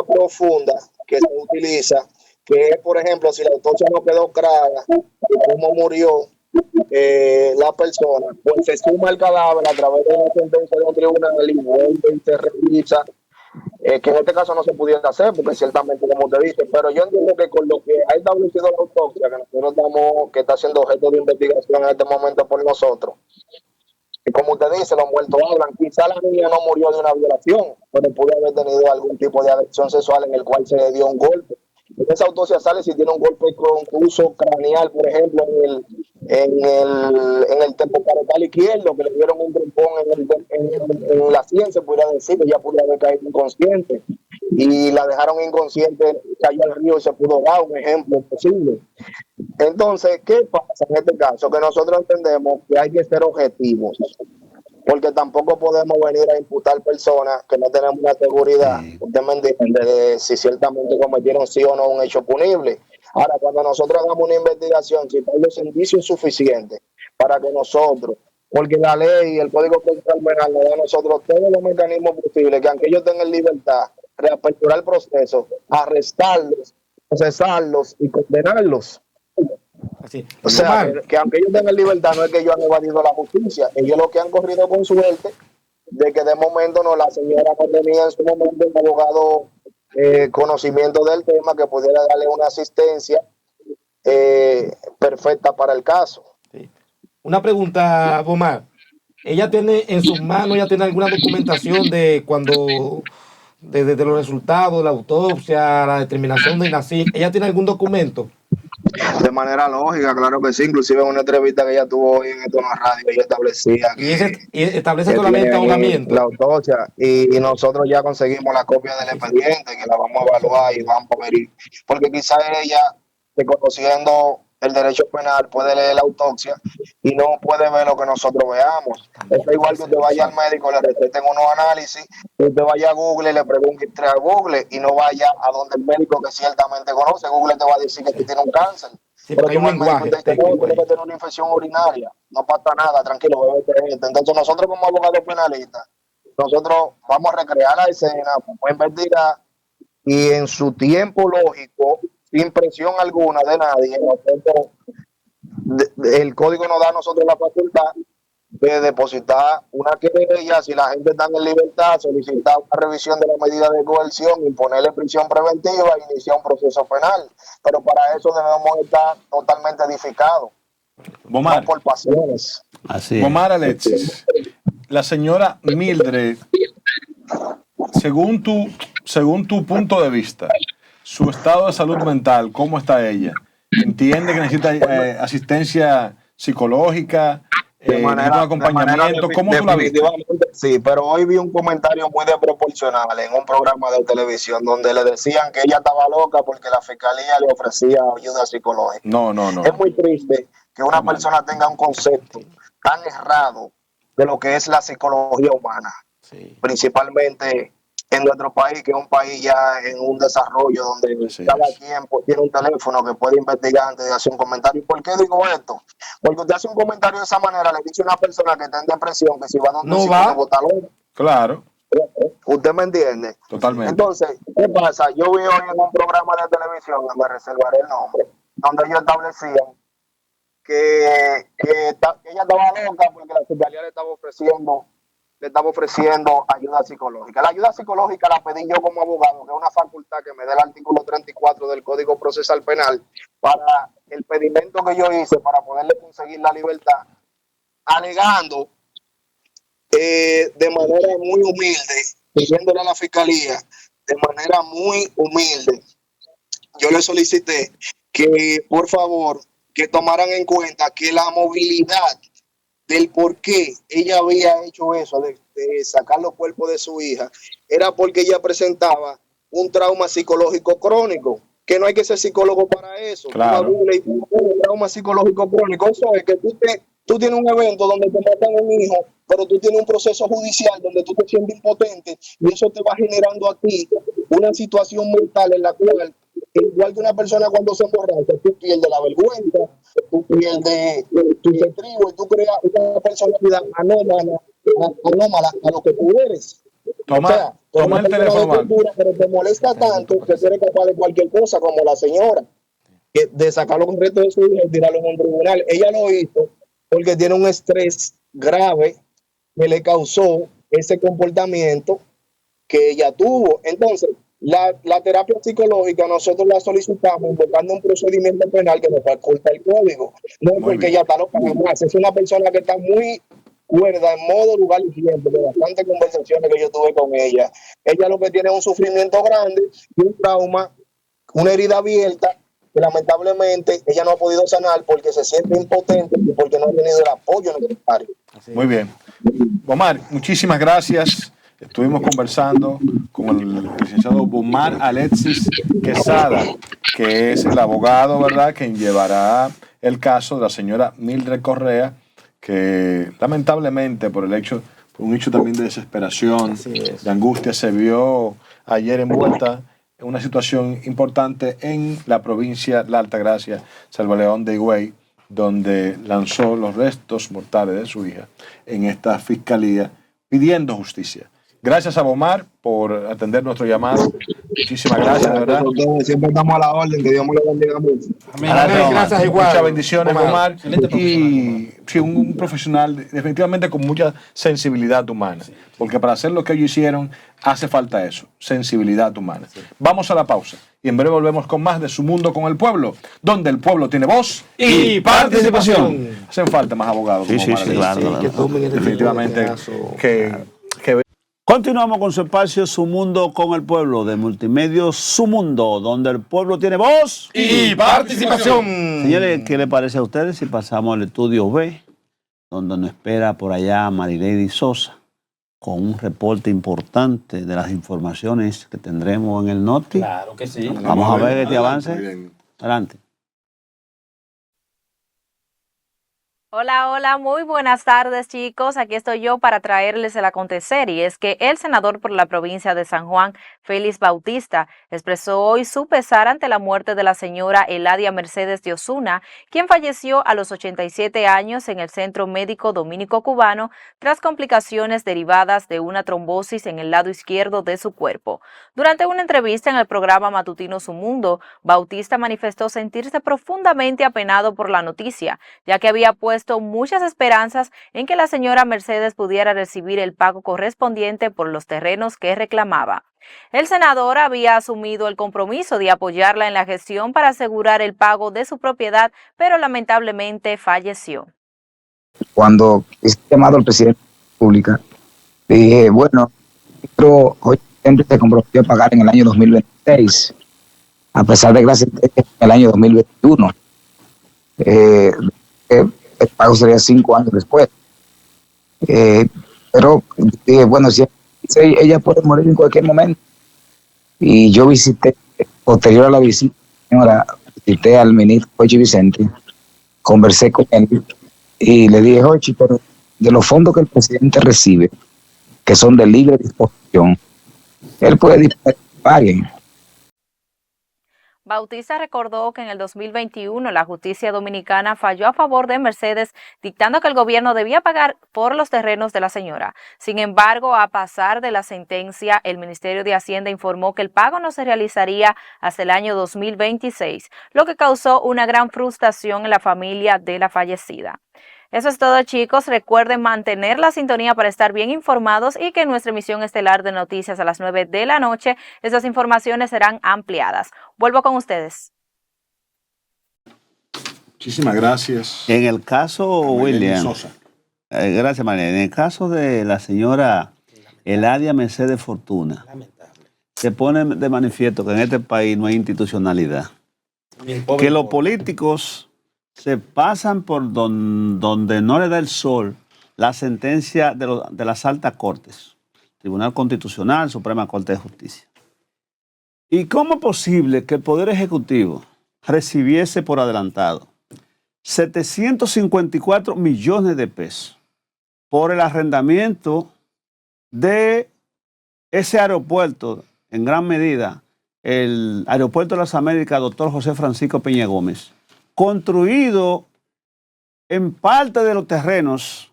profunda que se utiliza, que es, por ejemplo, si la autopsia no quedó clara de cómo murió la persona, pues se suma el cadáver a través de una sentencia de un tribunal y vuelve y se revisa, que en este caso no se pudiera hacer, porque ciertamente, como te dice, pero yo entiendo que con lo que ha establecido la autopsia, que nosotros que está siendo objeto de investigación en este momento por nosotros, y como usted dice, los muertos hablan. Quizá la niña no murió de una violación, pero pudo haber tenido algún tipo de agresión sexual en el cual se le dio un golpe. En esa autopsia sale si tiene un golpe contuso craneal, por ejemplo, en el tempoparietal izquierdo, que le dieron un trompón en la sien, se podría decir, que ya pudo haber caído inconsciente. Y la dejaron inconsciente, cayó al río y se pudo dar, un ejemplo posible. Entonces, ¿qué pasa en este caso? Que nosotros entendemos que hay que ser objetivos, porque tampoco podemos venir a imputar personas que no tenemos una seguridad, usted me entiende, de si ciertamente cometieron sí o no un hecho punible. Ahora, cuando nosotros hagamos una investigación, si hay los indicios suficientes para que nosotros, porque la ley y el Código Procesal Penal nos da a nosotros todos los mecanismos posibles, que aunque ellos tengan libertad, reaperturar el proceso, arrestarlos, procesarlos y condenarlos. Así. O sea, que aunque ellos tengan libertad, no es que ellos han evadido la justicia. Ellos lo que han corrido con suerte de que de momento la señora no tenía en su momento un abogado conocimiento del tema que pudiera darle una asistencia perfecta para el caso. Sí. Una pregunta, Bomar. ¿Ella tiene en sus manos, ella tiene alguna documentación de cuando, de los resultados de la autopsia, la determinación de nacer? ¿Ella tiene algún documento? De manera lógica, claro que sí. Inclusive en una entrevista que ella tuvo hoy en la radio, ella establecía y establece solamente ahogamiento. La autopsia, y nosotros ya conseguimos la copia del expediente, que la vamos a evaluar y vamos a ver. Porque quizá ella, conociendo el derecho penal, puede leer la autopsia y no puede ver lo que nosotros veamos. Es igual que usted vaya al médico, le receten unos análisis, usted vaya a Google, le pregunte a Google y no vaya a donde el médico que ciertamente conoce. Google te va a decir que tú tienes un cáncer. Sí, pero hay un lenguaje. Usted tiene que tener una infección urinaria. No pasa nada, tranquilo, bebé. Entonces nosotros como abogados penalistas, nosotros vamos a recrear la escena, vamos a investigar y en su tiempo lógico, sin presión alguna de nadie, el código nos da a nosotros la facultad de depositar una querella, si la gente está en libertad, solicitar una revisión de la medida de coerción, imponerle prisión preventiva e iniciar un proceso penal. Pero para eso debemos estar totalmente edificados, Bomar, no por pasiones. Así es. Bomar Alexis, la señora Mildred, según tu punto de vista, su estado de salud mental, ¿cómo está ella? ¿Entiende que necesita asistencia psicológica? Acompañamiento, ¿cómo tú la viste? Sí, pero hoy vi un comentario muy desproporcional en un programa de televisión donde le decían que ella estaba loca porque la fiscalía le ofrecía ayuda psicológica. No. Es muy triste que una persona tenga un concepto tan errado de lo que es la psicología humana, principalmente en nuestro país, que es un país ya en un desarrollo donde cada quien tiene un teléfono que puede investigar antes de hacer un comentario. ¿Y por qué digo esto? Porque usted hace un comentario de esa manera, le dice a una persona que está en depresión que si va a donde no va. Claro. ¿Usted me entiende? Totalmente. Entonces, ¿qué pasa? Yo vi hoy en un programa de televisión, me reservaré el nombre, donde ellos establecían que ella estaba loca porque la fiscalía le estaba ofreciendo ayuda psicológica. La ayuda psicológica la pedí yo como abogado, que es una facultad que me da el artículo 34 del Código Procesal Penal para el pedimento que yo hice para poderle conseguir la libertad, alegando de manera muy humilde, pidiéndole a la fiscalía de manera muy humilde. Yo le solicité que, por favor, que tomaran en cuenta que la movilidad del por qué ella había hecho eso, de sacar los cuerpos de su hija, era porque ella presentaba un trauma psicológico crónico, que no hay que ser psicólogo para eso. Claro. Un trauma psicológico crónico, eso es que tú tienes un evento donde te matan a un hijo, pero tú tienes un proceso judicial donde tú te sientes impotente y eso te va generando a ti una situación mental en la cual, igual que una persona cuando se emborracha, tú pierdes la vergüenza, tú pierdes tu estribo y tú creas una personalidad anómala a lo que tú eres. Toma el teléfono, Omar. Pero te molesta tanto que tú eres capaz de cualquier cosa, como la señora, de sacarlo completo de su hija y tirarlo en un tribunal. Ella lo hizo porque tiene un estrés grave que le causó ese comportamiento que ella tuvo. Entonces, la terapia psicológica nosotros la solicitamos invocando un procedimiento penal que nos faculta el código. No es porque ella está loca, más. Es una persona que está muy cuerda en modo, lugar y tiempo, de bastantes conversaciones que yo tuve con ella. Ella lo que tiene es un sufrimiento grande y un trauma, una herida abierta, que lamentablemente ella no ha podido sanar porque se siente impotente y porque no ha tenido el apoyo necesario. Muy bien. Omar, muchísimas gracias. Estuvimos conversando con el licenciado Bomar Alexis Quesada, que es el abogado, ¿verdad?, quien llevará el caso de la señora Mildred Correa, que lamentablemente por un hecho también de desesperación, de angustia, se vio ayer envuelta en una situación importante en la provincia La Altagracia, Selva León de Higüey, donde lanzó los restos mortales de su hija en esta fiscalía pidiendo justicia. Gracias a Bomar por atender nuestro llamado. Muchísimas gracias, de verdad. Siempre estamos a la orden, que Dios me lo bendiga mucho. Gracias, igual. Muchas bendiciones, Bomar. Y sí, un profesional definitivamente con mucha sensibilidad humana. Porque para hacer lo que ellos hicieron, hace falta eso, sensibilidad humana. Vamos a la pausa y en breve volvemos con más de Su Mundo con el Pueblo, donde el pueblo tiene voz y participación. Hacen falta más abogados. Sí, claro. Definitivamente que continuamos con su espacio Su Mundo con el Pueblo de Multimedios Su Mundo, donde el pueblo tiene voz y participación. Señores, ¿qué le parece a ustedes si pasamos al estudio B, donde nos espera por allá Marilady Sosa con un reporte importante de las informaciones que tendremos en el Noti? Claro que sí. Vamos a ver este avance. Adelante. Hola, hola, muy buenas tardes, chicos. Aquí estoy yo para traerles el acontecer, y es que el senador por la provincia de San Juan, Félix Bautista, expresó hoy su pesar ante la muerte de la señora Eladia Mercedes de Osuna, quien falleció a los 87 años en el Centro Médico Dominico Cubano tras complicaciones derivadas de una trombosis en el lado izquierdo de su cuerpo. Durante una entrevista en el programa matutino Su Mundo, Bautista manifestó sentirse profundamente apenado por la noticia, ya que había puesto muchas esperanzas en que la señora Mercedes pudiera recibir el pago correspondiente por los terrenos que reclamaba. El senador había asumido el compromiso de apoyarla en la gestión para asegurar el pago de su propiedad, pero lamentablemente falleció. Cuando es llamado el presidente de la República, dije, bueno, pero hoy siempre se comprometió a pagar en el año 2026, a pesar de que en el año 2021. El pago sería 5 años después. Pero dije, bueno, si ella puede morir en cualquier momento. Y yo visité, posterior a la visita, señora, visité al ministro Jochi Vicente, conversé con él y le dije, Jochi, pero de los fondos que el presidente recibe, que son de libre disposición, él puede disponer que paguen. Bautista recordó que en el 2021 la justicia dominicana falló a favor de Mercedes, dictando que el gobierno debía pagar por los terrenos de la señora. Sin embargo, a pasar de la sentencia, el Ministerio de Hacienda informó que el pago no se realizaría hasta el año 2026, lo que causó una gran frustración en la familia de la fallecida. Eso es todo, chicos. Recuerden mantener la sintonía para estar bien informados y que en nuestra emisión estelar de noticias a las 9 de la noche, esas informaciones serán ampliadas. Vuelvo con ustedes. Muchísimas gracias. En el caso, William, gracias, María. En el caso de la señora Eladia Mercedes Fortuna, se pone de manifiesto que en este país no hay institucionalidad. Que los políticos se pasan por donde no le da el sol la sentencia de las altas cortes, Tribunal Constitucional, Suprema Corte de Justicia. ¿Y cómo es posible que el Poder Ejecutivo recibiese por adelantado 754 millones de pesos por el arrendamiento de ese aeropuerto, en gran medida, el Aeropuerto de las Américas, Dr. José Francisco Peña Gómez, construido en parte de los terrenos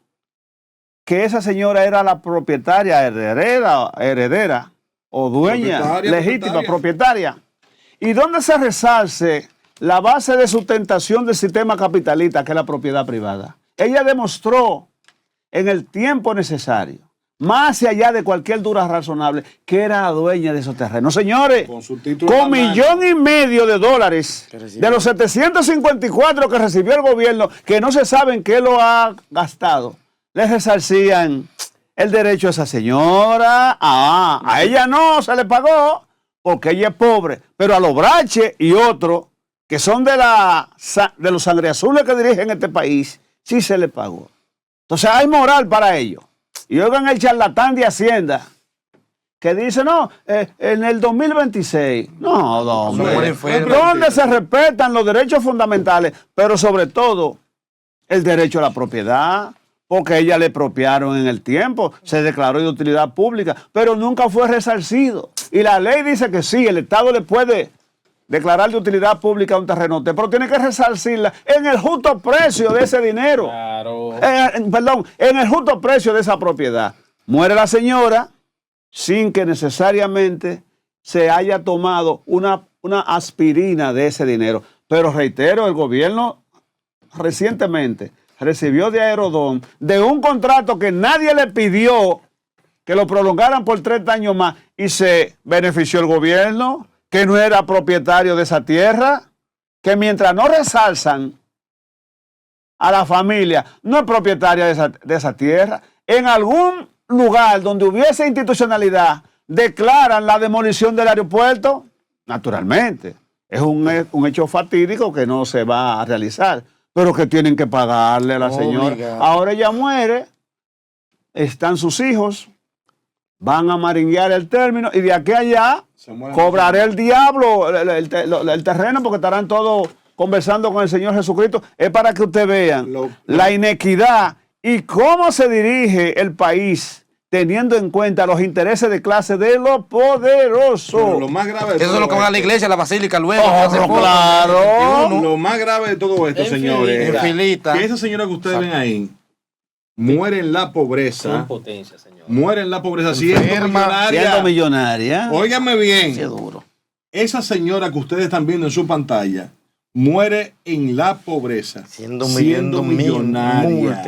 que esa señora era la propietaria, heredera o dueña legítima, propietaria. ¿Y dónde se resalce la base de sustentación del sistema capitalista, que es la propiedad privada? Ella demostró en el tiempo necesario, más allá de cualquier duda razonable, que era la dueña de esos terrenos. Señores, con $1,500,000 de los 754 que recibió el gobierno, que no se sabe en qué lo ha gastado, les resarcían el derecho a esa señora. A ella no se le pagó porque ella es pobre, pero a los Brache y otros que son de los sangre azules que dirigen este país, sí se le pagó. Entonces hay moral para ellos. Y oigan el charlatán de Hacienda que dice, no, en el 2026, no, hombre, ¿dónde se respetan los derechos fundamentales? Pero sobre todo el derecho a la propiedad, porque ella le expropiaron en el tiempo, se declaró de utilidad pública, pero nunca fue resarcido. Y la ley dice que sí, el Estado le puede declarar de utilidad pública un terrenote, pero tiene que resarcirla en el justo precio de ese dinero. Claro. En el justo precio de esa propiedad. Muere la señora sin que necesariamente se haya tomado una aspirina de ese dinero. Pero reitero, el gobierno recientemente recibió de Aerodón de un contrato que nadie le pidió que lo prolongaran por 30 años más y se benefició el gobierno, que no era propietario de esa tierra, que mientras no resalzan a la familia, no es propietaria de esa tierra. En algún lugar donde hubiese institucionalidad, declaran la demolición del aeropuerto, naturalmente. Es un hecho fatídico que no se va a realizar, pero que tienen que pagarle a la señora. Ahora ella muere, están sus hijos, van a maringuear el término y de aquí a allá cobraré el diablo el terreno, porque estarán todos conversando con el Señor Jesucristo. Es para que ustedes vean la inequidad y cómo se dirige el país teniendo en cuenta los intereses de clase de los poderosos. Pero lo más grave de eso es lo que van a la iglesia, a la basílica luego. Claro. Lo más grave de todo esto, señores, que esa señora que ustedes ven ahí muere en la pobreza. Muere en la pobreza siendo millonaria. Óigame bien. Qué duro. Esa señora que ustedes están viendo en su pantalla muere en la pobreza siendo millonaria.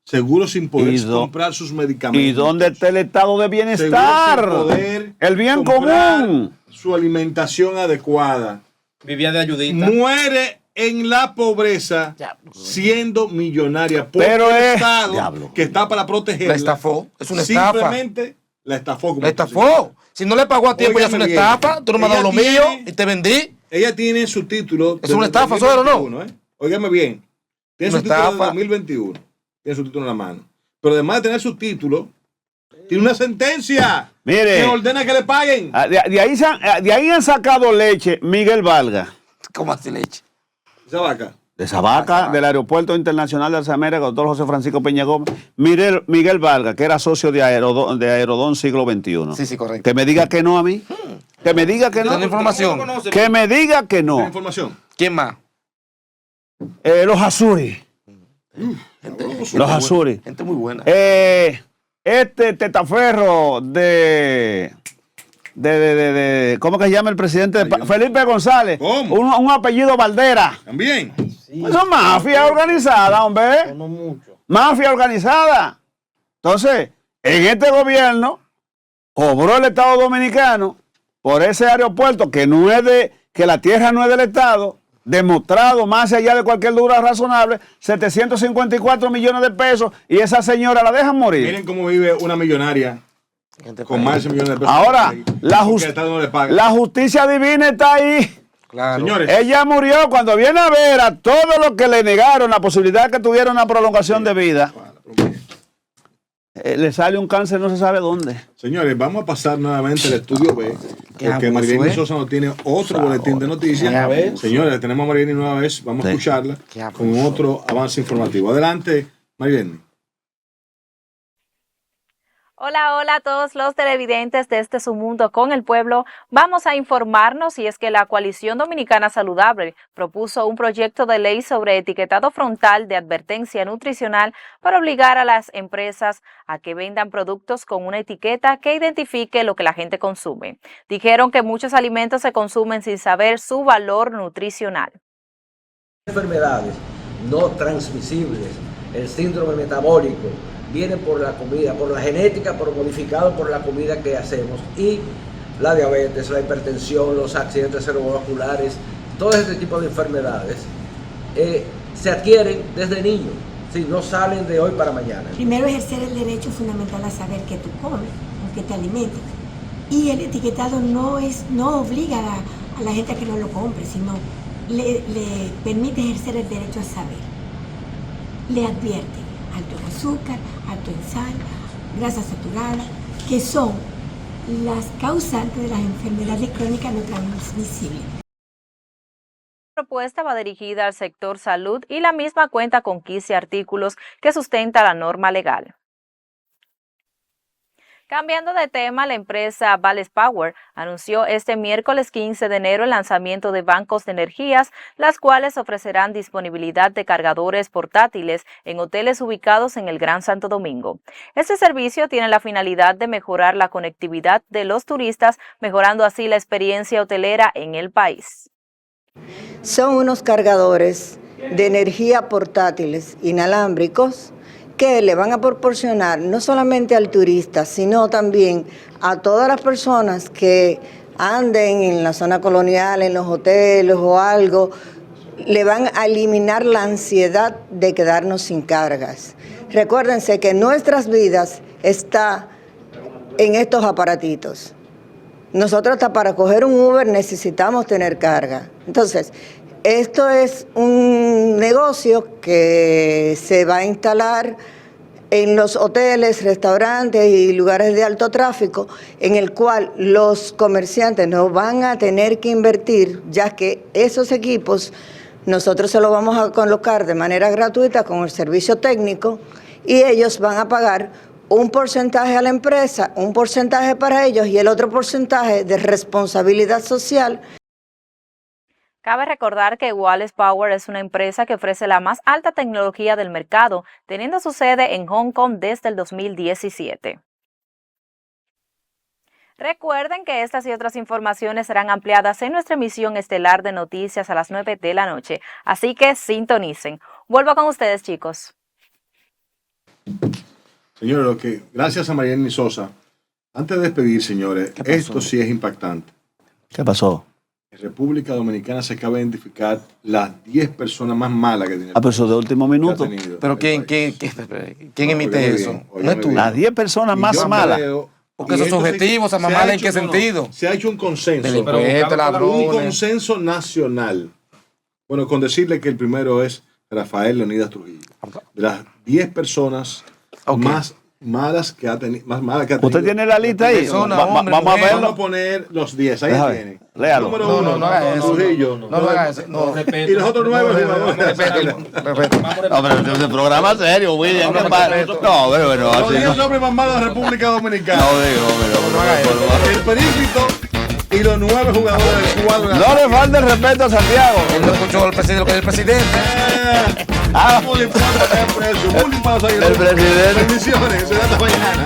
Seguro sin poder comprar sus medicamentos. ¿Y dónde está el estado de bienestar? Seguro sin poder el bien común. Su alimentación adecuada. Vivía de ayudita. Muere en la pobreza siendo millonaria. Pero el Estado que está para protegerla. La estafó. Es una estafa. Simplemente la estafó. La estafó. Si no le pagó a tiempo, ya es una estafa. Tú no me has dado lo mío y te vendí. Ella tiene su título. Es una estafa, ¿eso o no? Óigame bien. Tiene su título de 2021. Tiene su título en la mano. Pero además de tener su título, tiene una sentencia. Mire, que ordena que le paguen. De ahí han sacado leche Miguel Valga. ¿Cómo así leche? Esa vaca. De esa vaca del Aeropuerto Internacional de las Américas, doctor José Francisco Peña Gómez. Miguel Valga, que era socio de Aerodón siglo XXI. Sí, correcto. Que me diga que no a mí. Que me diga que no. ¿Tiene información? Que me diga que no. ¿Tiene información? ¿Quién más? Los Azuri. Los Azuri. Gente muy buena. Este tetaferro ¿cómo que se llama el presidente? Felipe González. Un apellido Valdera. También. Sí. Eso es mafia organizada, hombre. No mucho. Mafia organizada. Entonces, en este gobierno cobró el Estado Dominicano por ese aeropuerto que la tierra no es del Estado, demostrado más allá de cualquier duda razonable, 754 millones de pesos, y esa señora la dejan morir. Miren cómo vive una millonaria con más de $1 millón de pesos. Ahora, no la justicia divina está ahí. Claro. Señores, ella murió cuando viene a ver a todos los que le negaron la posibilidad de que tuviera una prolongación de vida. Le sale un cáncer, no se sabe dónde. Señores, vamos a pasar nuevamente al estudio B, porque Marielini Sosa nos tiene otro boletín de noticias. Señores, tenemos a Marielini nueva vez, vamos a escucharla con otro avance informativo. Adelante, Marielini. Hola, hola a todos los televidentes de Su Mundo con el Pueblo. Vamos a informarnos y es que la Coalición Dominicana Saludable propuso un proyecto de ley sobre etiquetado frontal de advertencia nutricional para obligar a las empresas a que vendan productos con una etiqueta que identifique lo que la gente consume. Dijeron que muchos alimentos se consumen sin saber su valor nutricional. Enfermedades no transmisibles, el síndrome metabólico, vienen por la comida, por la genética, por modificado por la comida que hacemos, y la diabetes, la hipertensión, los accidentes cerebrovasculares, todo este tipo de enfermedades se adquieren desde niños, ¿sí? No salen de hoy para mañana. Primero, ejercer el derecho fundamental a saber qué tú comes, con qué te alimentas, y el etiquetado no obliga a la gente a que no lo compre, sino le permite ejercer el derecho a saber, le advierte alto en azúcar, alto en sal, grasas saturadas, que son las causantes de las enfermedades crónicas no transmisibles. La propuesta va dirigida al sector salud y la misma cuenta con 15 artículos que sustenta la norma legal. Cambiando de tema, la empresa Balance Power anunció este miércoles 15 de enero el lanzamiento de bancos de energías, las cuales ofrecerán disponibilidad de cargadores portátiles en hoteles ubicados en el Gran Santo Domingo. Este servicio tiene la finalidad de mejorar la conectividad de los turistas, mejorando así la experiencia hotelera en el país. Son unos cargadores de energía portátiles inalámbricos que le van a proporcionar no solamente al turista, sino también a todas las personas que anden en la zona colonial, en los hoteles o algo, le van a eliminar la ansiedad de quedarnos sin cargas. Recuérdense que nuestras vidas están en estos aparatitos. Nosotros hasta para coger un Uber necesitamos tener carga. Entonces, esto es un negocio que se va a instalar en los hoteles, restaurantes y lugares de alto tráfico, en el cual los comerciantes no van a tener que invertir, ya que esos equipos nosotros se los vamos a colocar de manera gratuita con el servicio técnico, y ellos van a pagar un porcentaje a la empresa, un porcentaje para ellos y el otro porcentaje de responsabilidad social. Cabe recordar que Balance Power es una empresa que ofrece la más alta tecnología del mercado, teniendo su sede en Hong Kong desde el 2017. Recuerden que estas y otras informaciones serán ampliadas en nuestra emisión estelar de noticias a las 9 de la noche, así que sintonicen. Vuelvo con ustedes, chicos. Señores, gracias a Marielny Sosa. Antes de despedir, señores, esto sí es impactante. ¿Qué pasó? En República Dominicana se acaba de identificar las 10 personas más malas que tiene. Pero eso de último minuto. Pero ¿quién emite eso? No es tú. Las 10 personas más malas. Porque esos objetivos, ¿a mamá en qué sentido? Se ha hecho un consenso. Un consenso nacional. Bueno, con decirle que el primero es Rafael Leonidas Trujillo. De las 10 personas más malas que ha tenido. ¿Usted tiene la lista ahí? Vamos a verlo. Vamos a poner los 10. Ahí tienen. Léalo. Número 1, no haga eso. Trujillo. No haga eso. Y los otros 9 jugadores. No, pero es un programa serio, William. No, pero los 10 hombres más malos de la República Dominicana. No haga eso. El Perífito y los 9 jugadores del cuadro. No le falta el respeto a Santiago. Él no escuchó lo que es el presidente. Vamos a el presidente. Bendiciones. Será hasta mañana.